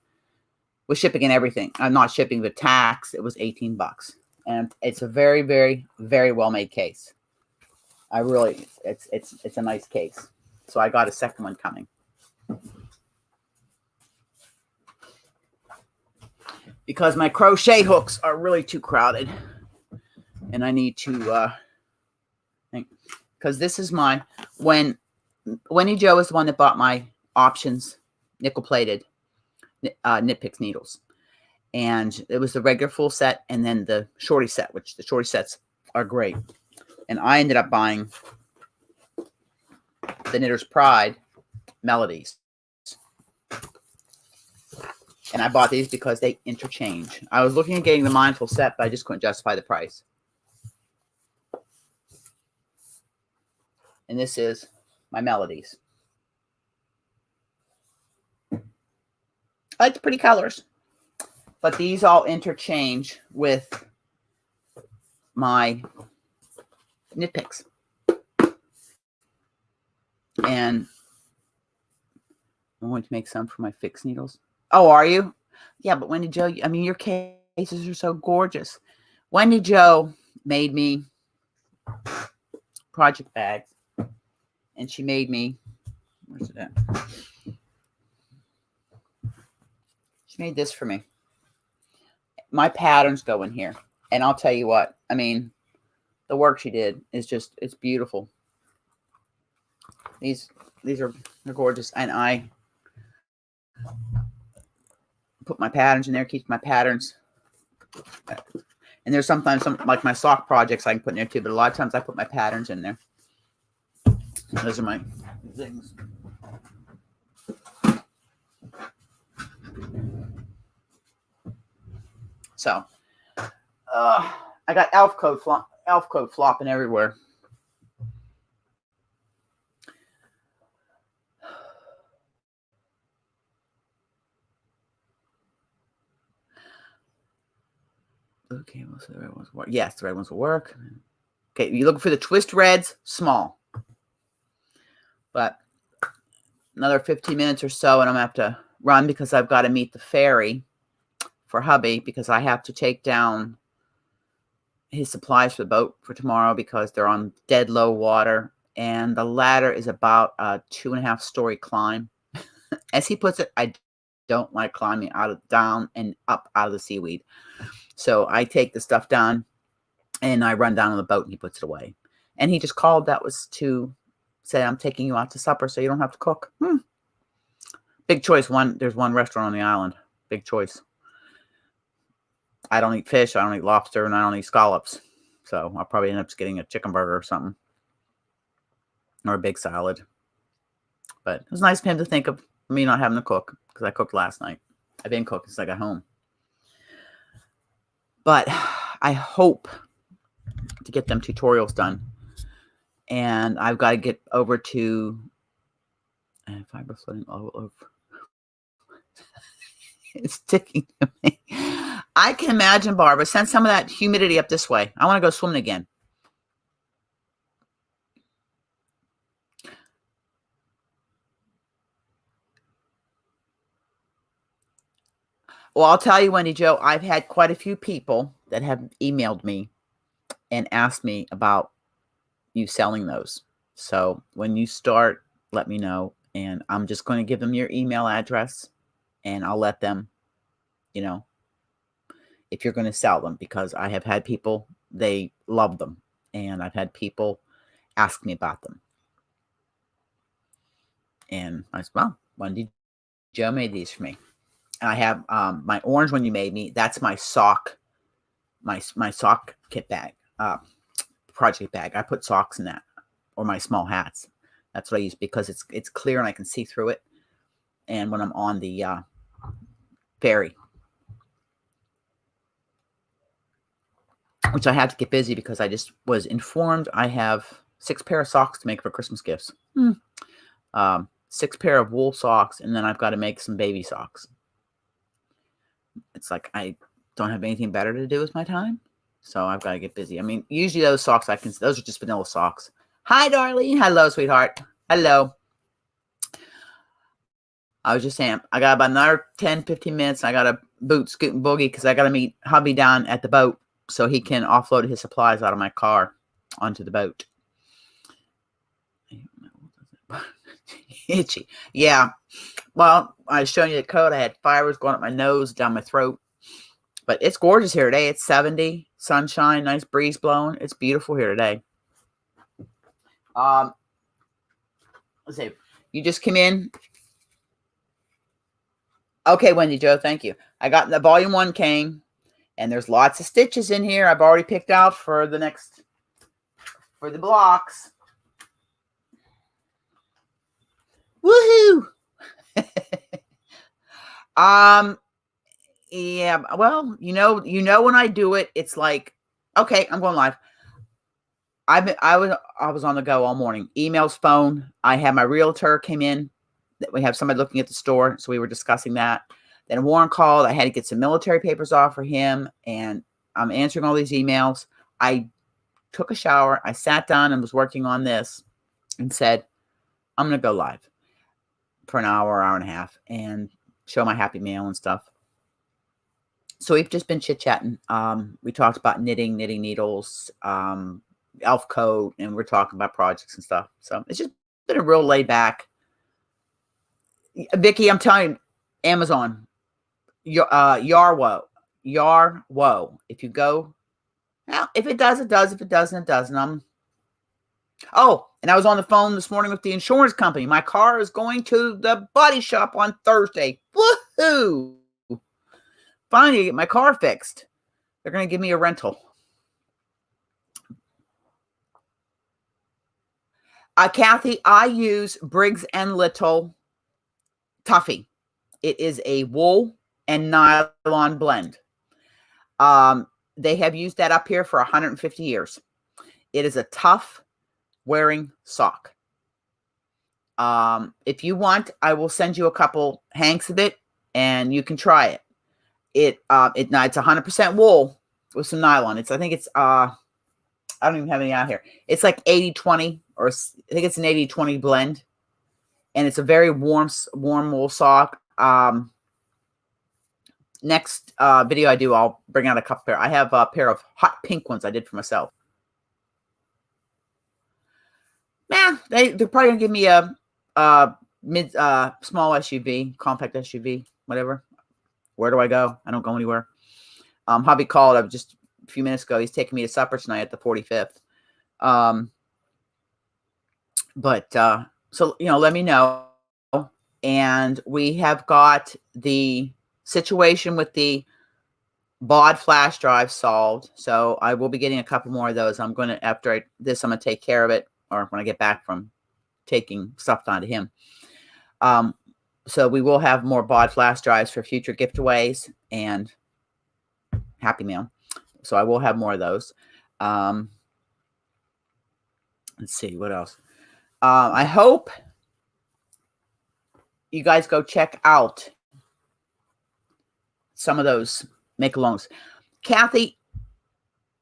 with shipping and everything. I'm not shipping the tax. It was 18 bucks, and it's a very, very, very well made case. I really, it's a nice case. So I got a second one coming. because my crochet hooks are really too crowded. And I need to think, because this is my, when Wendy Jo is the one that bought my options nickel plated Knit Picks needles. And it was the regular full set and then the shorty set, which the shorty sets are great. And I ended up buying the Knitter's Pride Melodies. And I bought these because they interchange. I was looking at getting the Mindful set, but I just couldn't justify the price. And this is my Melodies. I like the pretty colors. But these all interchange with my Knit Picks. And I'm going to make some for my fixed needles. Oh, are you? Yeah, but Wendy Jo, I mean, your cases are so gorgeous. Wendy Jo made me project bags. And she made me, where's it at? She made this for me. My patterns go in here. And I'll tell you what, I mean, the work she did is just, it's beautiful. They're gorgeous. And I put my patterns in there, keep my patterns. And there's sometimes some, like my sock projects I can put in there too, but a lot of times I put my patterns in there. Those are my things. So, I got elf code flopping everywhere. Okay, well, so the red ones will work. Yes, the red ones will work. Okay, you're looking for the twist reds, small. But another 15 minutes or so, and I'm going to have to run because I've got to meet the ferry for hubby because I have to take down his supplies for the boat for tomorrow because they're on dead low water. And the ladder is about a 2.5-story climb. As he puts it, I don't like climbing down and up out of the seaweed. So I take the stuff down and I run down on the boat and he puts it away. And he just called. That was to say, I'm taking you out to supper so you don't have to cook. Big choice. There's one restaurant on the island. Big choice. I don't eat fish. I don't eat lobster, and I don't eat scallops. So I'll probably end up getting a chicken burger or something. Or a big salad. But it was nice of him to think of me not having to cook because I cooked last night. I've been cooking since I got home. But I hope to get them tutorials done. And I've got to get over to fiber floating all over. It's sticking to me. I can imagine, Barbara, send some of that humidity up this way. I want to go swimming again. Well, I'll tell you, Wendy Jo, I've had quite a few people that have emailed me and asked me about you selling those. So when you start, let me know. And I'm just going to give them your email address and I'll let them, if you're going to sell them, because I have had people, they love them. And I've had people ask me about them. And I said, well, Wendy Jo made these for me. And I have my orange one you made me. That's my sock, my sock kit bag, project bag. I put socks in that, or my small hats. That's what I use because it's clear and I can see through it. And when I'm on the ferry, which I had to get busy because I just was informed I have 6 pair of socks to make for Christmas gifts. 6 pair of wool socks, and then I've got to make some baby socks. It's like I don't have anything better to do with my time, so I've got to get busy. I mean, usually those socks those are just vanilla socks. Hi, Darlene. Hello, sweetheart. Hello. I was just saying, I got about another 10, 15 minutes. I got to boot, scoot, and boogie because I got to meet hubby down at the boat so he can offload his supplies out of my car onto the boat. Itchy. Yeah. Well, I was showing you the code. I had fibers going up my nose, down my throat. But it's gorgeous here today. It's 70, sunshine, nice breeze blowing. It's beautiful here today. Let's see. You just came in. Okay, Wendy Jo, thank you. I got the volume 1 came, and there's lots of stitches in here. I've already picked out for the blocks. Woohoo! Yeah, well, you know when I do it, it's like, okay, I'm going live. I was on the go all morning. Emails, phone. I had my realtor came in. We have somebody looking at the store, so we were discussing that. Then Warren called. I had to get some military papers off for him, and I'm answering all these emails. I took a shower. I sat down and was working on this and said, I'm going to go live for an hour and a half and show my happy mail and stuff. So we've just been chit-chatting. We talked about knitting needles, elf coat, and we're talking about projects and stuff. So it's just been a real laid back. Vicky, I'm telling you, Amazon, Yarwo. If you go, well, if it does, it does. If it doesn't, it doesn't. Oh, and I was on the phone this morning with the insurance company. My car is going to the body shop on Thursday. Woohoo! Finally, get my car fixed. They're going to give me a rental. Kathy, I use Briggs & Little Tuffy. It is a wool and nylon blend. They have used that up here for 150 years. It is a tough wearing sock. If you want, I will send you a couple hanks of it and you can try it. It's 100% wool with some nylon. I think it's I don't even have any out here. It's like 80-20, or I think it's an 80-20 blend. And it's a very warm wool sock. Next video I do, I'll bring out a couple pair. I have a pair of hot pink ones I did for myself. Man, they're probably gonna give me a small SUV, compact SUV, whatever. Where do I go? I don't go anywhere. Hubby called just a few minutes ago. He's taking me to supper tonight at the 45th. So let me know. And we have got the situation with the baud flash drive solved. So I will be getting a couple more of those. I'm going to, after this, I'm going to take care of it, or when I get back from taking stuff down to him. So we will have more baud flash drives for future giveaways and happy mail. So I will have more of those. Let's see what else. I hope you guys go check out some of those make-alongs. Kathy,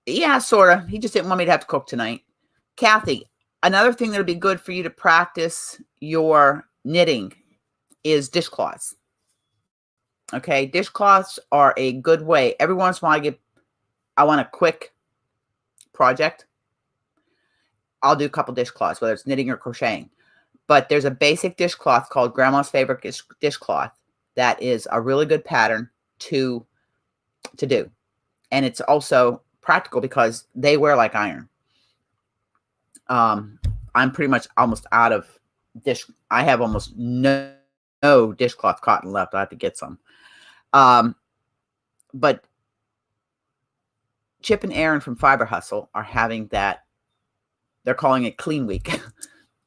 yeah, sort of. He just didn't want me to have to cook tonight. Kathy, another thing that would be good for you to practice your knitting is dishcloths. Okay, dishcloths are a good way. Every once in a while, I want a quick project. I'll do a couple dishcloths, whether it's knitting or crocheting. But there's a basic dishcloth called Grandma's Favorite Dishcloth that is a really good pattern to do. And it's also practical because they wear like iron. I'm pretty much almost out of dish. I have almost no dishcloth cotton left. I have to get some. But Chip and Aaron from Fiber Hustle are having that. They're calling it Clean Week,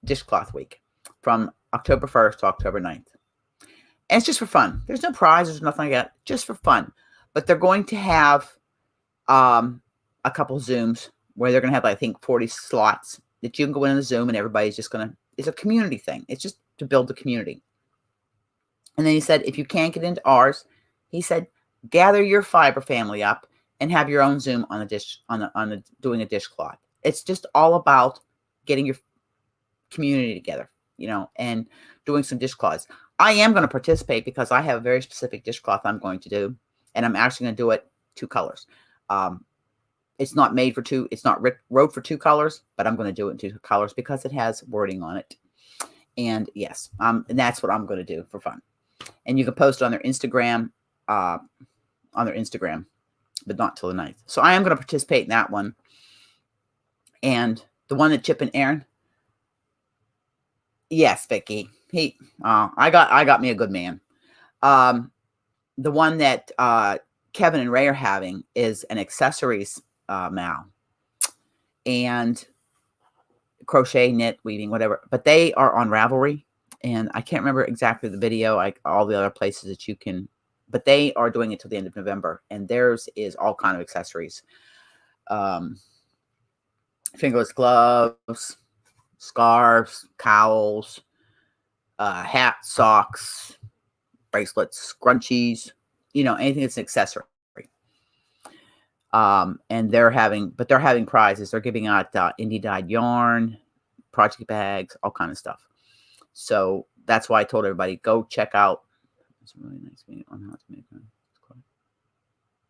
Dishcloth Week, from October 1st to October 9th. And it's just for fun. There's no prize. There's nothing like that. Just for fun. But they're going to have a couple Zooms where they're going to have, I think, 40 slots that you can go in the Zoom and everybody's just going to, it's a community thing. It's just to build the community. And then he said, if you can't get into ours, he said, gather your fiber family up and have your own Zoom on doing a dishcloth. It's just all about getting your community together, and doing some dishcloths. I am going to participate because I have a very specific dishcloth I'm going to do, and I'm actually going to do it 2 colors. It's not made for 2. It's not wrote for 2 colors, but I'm going to do it in 2 colors because it has wording on it. And yes, and that's what I'm going to do for fun. And you can post it on their Instagram. but not till the 9th. So I am going to participate in that one. And the one that Chip and Aaron. Yes, Vicky. I got me a good man. The one that Kevin and Ray are having is an accessories mal. And crochet, knit, weaving, whatever. But they are on Ravelry. And I can't remember exactly the video, like all the other places that you can. But they are doing it till the end of November. And theirs is all kind of accessories. Fingerless gloves, scarves, cowls, hats, socks, bracelets, scrunchies, anything that's an accessory. And they're having prizes. They're giving out indie dyed yarn, project bags, all kind of stuff. So that's why I told everybody, go check out. It's a really nice video on how to make it.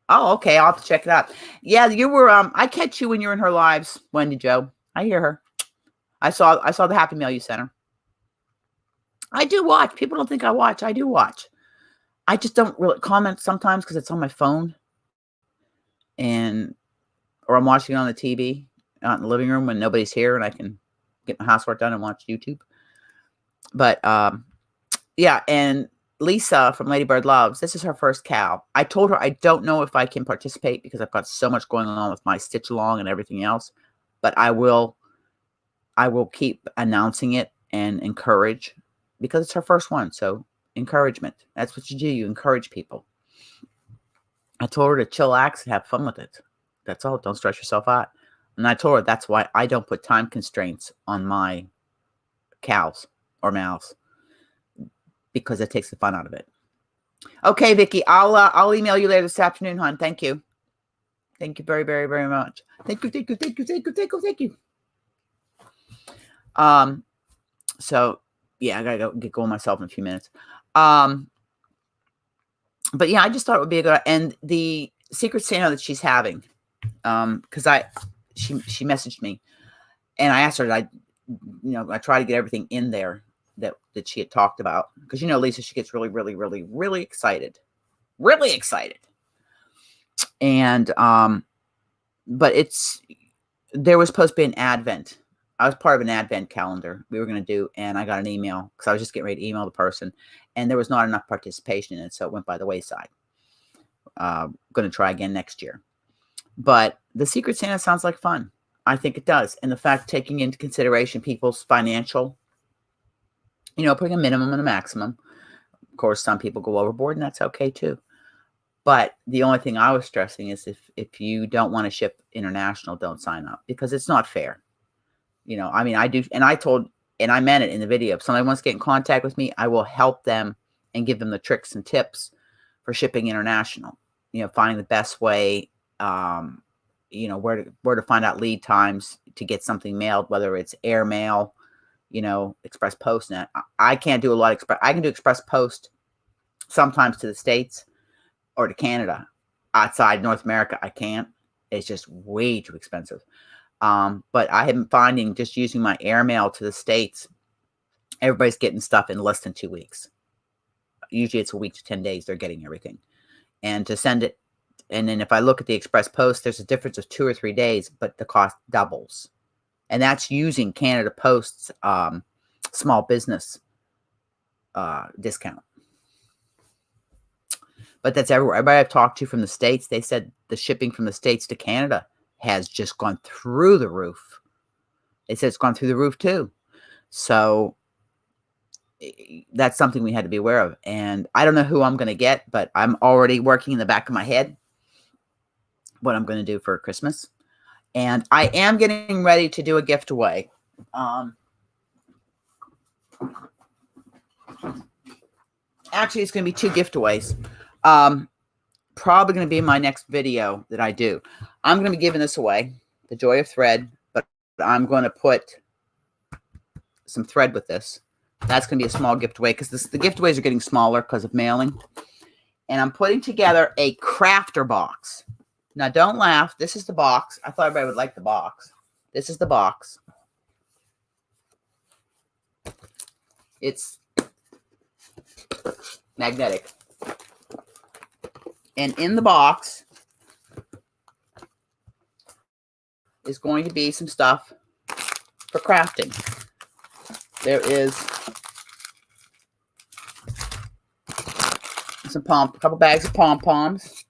Oh, okay. I'll have to check it out. Yeah, you were. I catch you when you're in her lives, Wendy Jo. I hear her. I saw the Happy Mail you sent her. I do watch. People don't think I watch. I do watch. I just don't really comment sometimes because it's on my phone, or I'm watching it on the TV out in the living room when nobody's here, and I can get my housework done and watch YouTube. But yeah, and Lisa from Ladybird Loves, this is her first cow. I told her I don't know if I can participate because I've got so much going on with my stitch along and everything else, but I will keep announcing it and encourage, because it's her first one. So encouragement, that's what you do. You encourage people. I told her to chillax and have fun with it. That's all. Don't stress yourself out. And I told her that's why I don't put time constraints on my cows or mals, because it takes the fun out of it. Okay, Vicki, I'll email you later this afternoon, hon. Thank you. Thank you very, very, very much. Thank you. So yeah, I gotta get going myself in a few minutes. But yeah, I just thought it would be a good, and the Secret Santa that she's having, because she messaged me, and I asked her, I try to get everything in there that she had talked about, because Lisa, she gets really, really, really, really excited, and but there was supposed to be an Advent. I was part of an Advent calendar we were going to do, and I got an email because I was just getting ready to email the person, and there was not enough participation in it, so it went by the wayside. Going to try again next year. But the Secret Santa sounds like fun. I think it does. And the fact, taking into consideration people's financial, putting a minimum and a maximum. Of course, some people go overboard, and that's okay too. But the only thing I was stressing is if you don't want to ship international, don't sign up, because it's not fair. I do, and I meant it in the video. If somebody wants to get in contact with me, I will help them and give them the tricks and tips for shipping international. Finding the best way, where to find out lead times to get something mailed, whether it's air mail, express post. Net. I can't do a lot of express. I can do express post sometimes to the States or to Canada. Outside North America, I can't. It's just way too expensive. But I have been finding, just using my airmail to the States, everybody's getting stuff in less than 2 weeks. Usually it's a week to 10 days. They're getting everything. And to send it, and then if I look at the express post, there's a difference of 2 or 3 days, but the cost doubles. And that's using Canada Post's small business discount. But that's everywhere. Everybody I've talked to from the States, they said the shipping from the States to Canada has just gone through the roof. They said it's gone through the roof too. So that's something we had to be aware of. And I don't know who I'm going to get, but I'm already working in the back of my head what I'm going to do for Christmas. And I am getting ready to do a gift away. Actually, it's going to be 2 giveaways. Probably going to be my next video that I do. I'm going to be giving this away, the Joy of Thread, but I'm going to put some thread with this. That's going to be a small giveaway, because the giveaways are getting smaller because of mailing. And I'm putting together a crafter box. Now, don't laugh. This is the box. I thought everybody would like the box. This is the box. It's magnetic. And in the box, is going to be some stuff for crafting. There is a couple bags of pom-poms,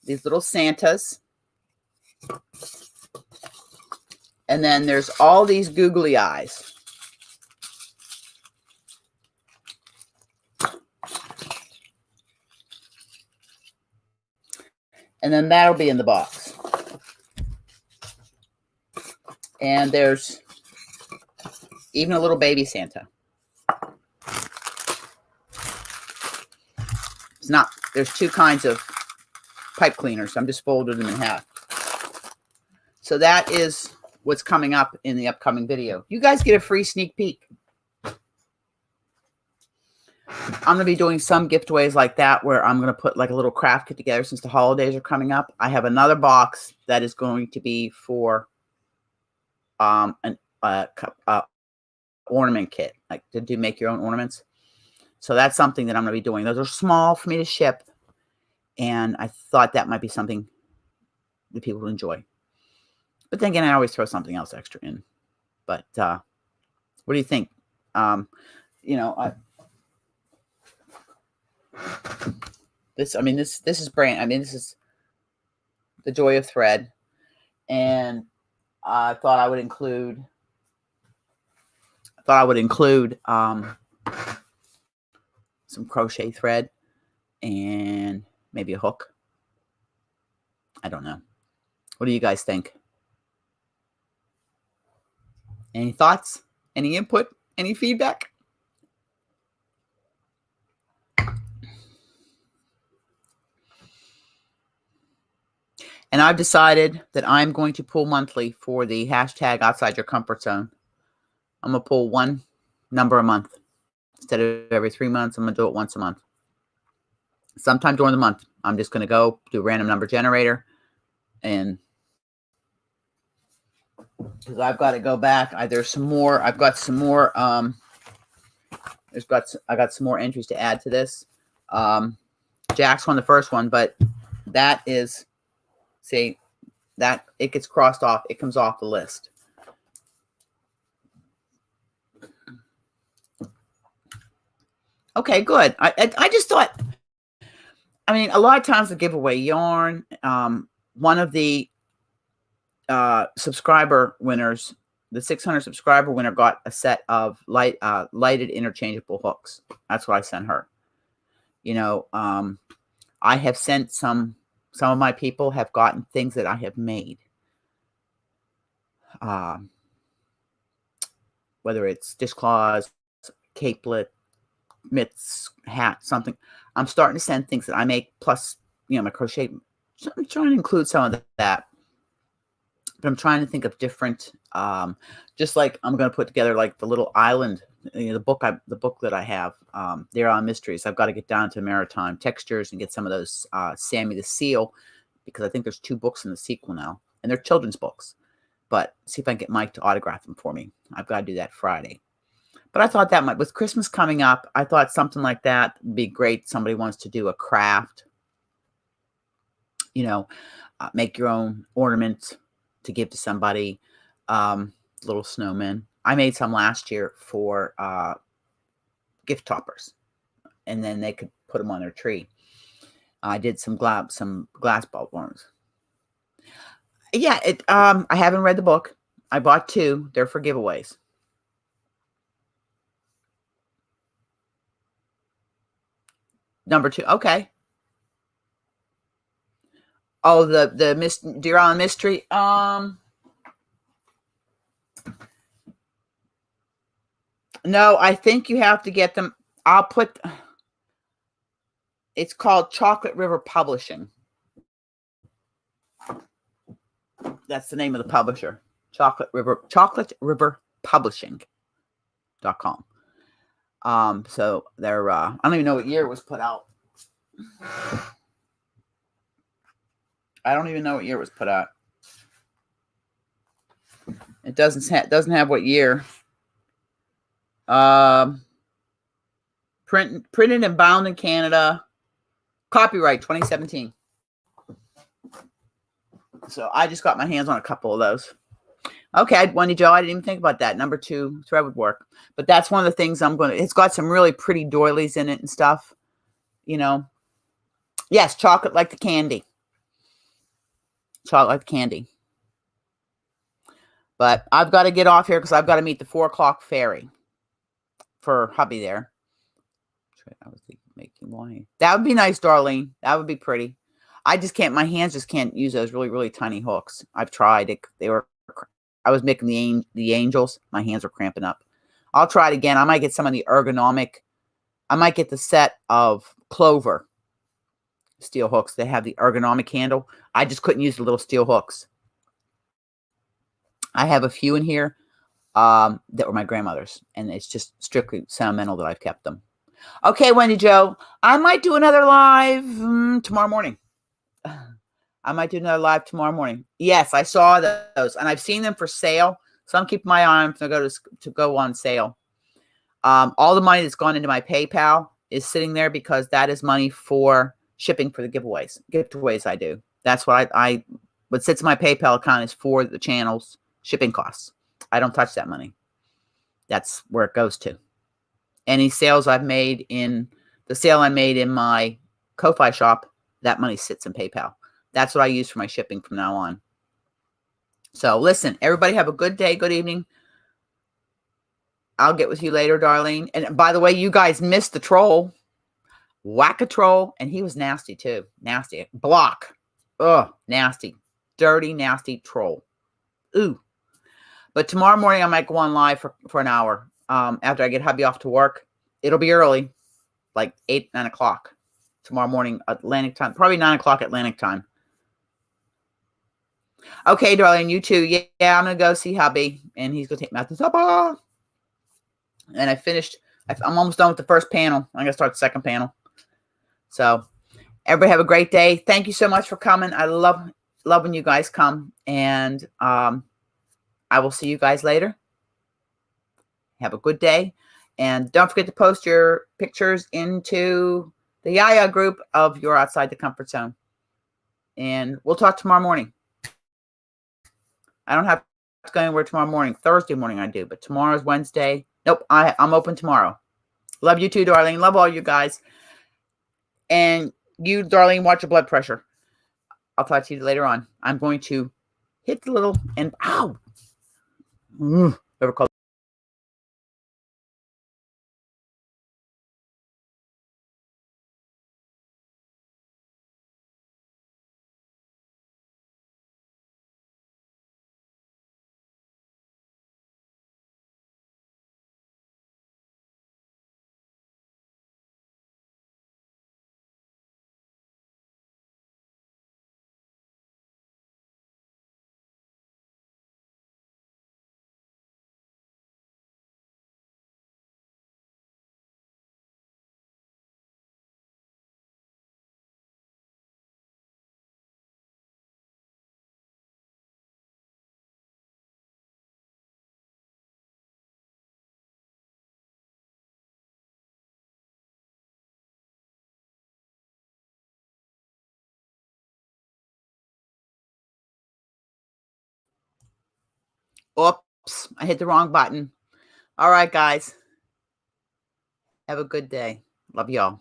these little Santas, and then there's all these googly eyes. And then that'll be in the box. And there's even a little baby Santa. There's two kinds of pipe cleaners. I'm just folded them in half. So that is what's coming up in the upcoming video. You guys get a free sneak peek. I'm going to be doing some giveaways like that where I'm going to put like a little craft kit together since the holidays are coming up. I have another box that is going to be for an ornament kit, like to make your own ornaments. So that's something that I'm going to be doing. Those are small for me to ship, and I thought that might be something that people would enjoy. But then again, I always throw something else extra in. But what do you think? This is brand. This is the Joy of Thread, and I thought I would include. Some crochet thread and maybe a hook. I don't know. What do you guys think? Any thoughts? Any input? Any feedback? And I've decided that I'm going to pull monthly for the hashtag outside your comfort zone. I'm going to pull one number a month. Instead of every 3 months, I'm going to do it once a month. Sometime during the month, I'm just going to go do a random number generator. And because I've got to go back, I got some more entries to add to this. Jack's won the first one, but that is, see, that it gets crossed off. It comes off the list. Okay, good. I just thought, a lot of times I give away yarn. One of the subscriber winners, the 600 subscriber winner, got a set of lighted interchangeable hooks. That's what I sent her. I have sent some of my people have gotten things that I have made. Whether it's dishcloths, capelet, mitts, hat, something. I'm starting to send things that I make, plus, my crochet. So I'm trying to include some of that. But I'm trying to think of different, just like I'm going to put together like the little island, the book that I have, They're on Mysteries. I've got to get down to maritime textures and get some of those Sammy the Seal, because I think there's 2 books in the sequel now, and they're children's books. But see if I can get Mike to autograph them for me. I've got to do that Friday. But I thought that with Christmas coming up, I thought something like that would be great. Somebody wants to do a craft, make your own ornament to give to somebody, little snowmen. I made some last year for gift toppers, and then they could put them on their tree. I did some glass bulb ones. Yeah, I haven't read the book. I bought 2. They're for giveaways. Number 2, okay. Oh, the Dear Island Mystery. No, I think you have to get them. It's called Chocolate River Publishing. That's the name of the publisher. Chocolate River Publishing.com. So they're, I don't even know what year it was put out. I don't even know what year it was put out. It doesn't have what year. Printed and bound in Canada. Copyright 2017. So I just got my hands on a couple of those. Okay, Wendy Joe, I didn't even think about that. Number 2 thread would work. But that's one of the things I'm going to, it's got some really pretty doilies in it and stuff, you know. Yes, chocolate like the candy. Chocolate like the candy. But I've got to get off here because I've got to meet the 4 o'clock ferry for hubby there. I was thinking making wine. That would be nice, Darlene. That would be pretty. I just can't, my hands just can't use those really, really tiny hooks. I've tried it. I was making the angels. My hands are cramping up. I'll try it again. I might get some of the ergonomic. I might get the set of Clover steel hooks. They have the ergonomic handle. I just couldn't use the little steel hooks. I have a few in here that were my grandmother's, and it's just strictly sentimental that I've kept them. Okay, Wendy Joe, I might do another live tomorrow morning. I might do another live tomorrow morning. Yes, I saw those, and I've seen them for sale, so I'm keeping my eye on them to go on sale. All the money that's gone into my PayPal is sitting there because that is money for shipping for the giveaways I do. That's what what sits in my PayPal account is for the channel's shipping costs. I don't touch that money. That's where it goes to. Any sales I've made in the sale I made in my Ko-Fi shop, that money sits in PayPal. That's what I use for my shipping from now on. So listen, everybody have a good day, good evening. I'll get with you later, Darlene. And by the way, you guys missed the troll. Whack-a-troll, and he was nasty too. Nasty. Block. Ugh, nasty. Dirty, nasty troll. Ooh. But tomorrow morning, I might go on live for an hour after I get hubby off to work. It'll be early, like 8, 9 o'clock tomorrow morning, Atlantic time. Probably 9 o'clock Atlantic time. Okay, darling, you too. Yeah, I'm going to go see hubby, and he's going to take me out to supper. And I'm almost done with the first panel. I'm going to start the second panel. So everybody have a great day. Thank you so much for coming. I love when you guys come. And I will see you guys later. Have a good day. And don't forget to post your pictures into the Yaya group of You're Outside the Comfort Zone. And we'll talk tomorrow morning. I don't have to go anywhere tomorrow morning. Thursday morning I do. But tomorrow is Wednesday. Nope, I'm open tomorrow. Love you too, darling. Love all you guys. And you, darling, watch your blood pressure. I'll talk to you later on. I'm going to hit the little and ow. Whoever called. Oops, I hit the wrong button. All right, guys. Have a good day. Love y'all.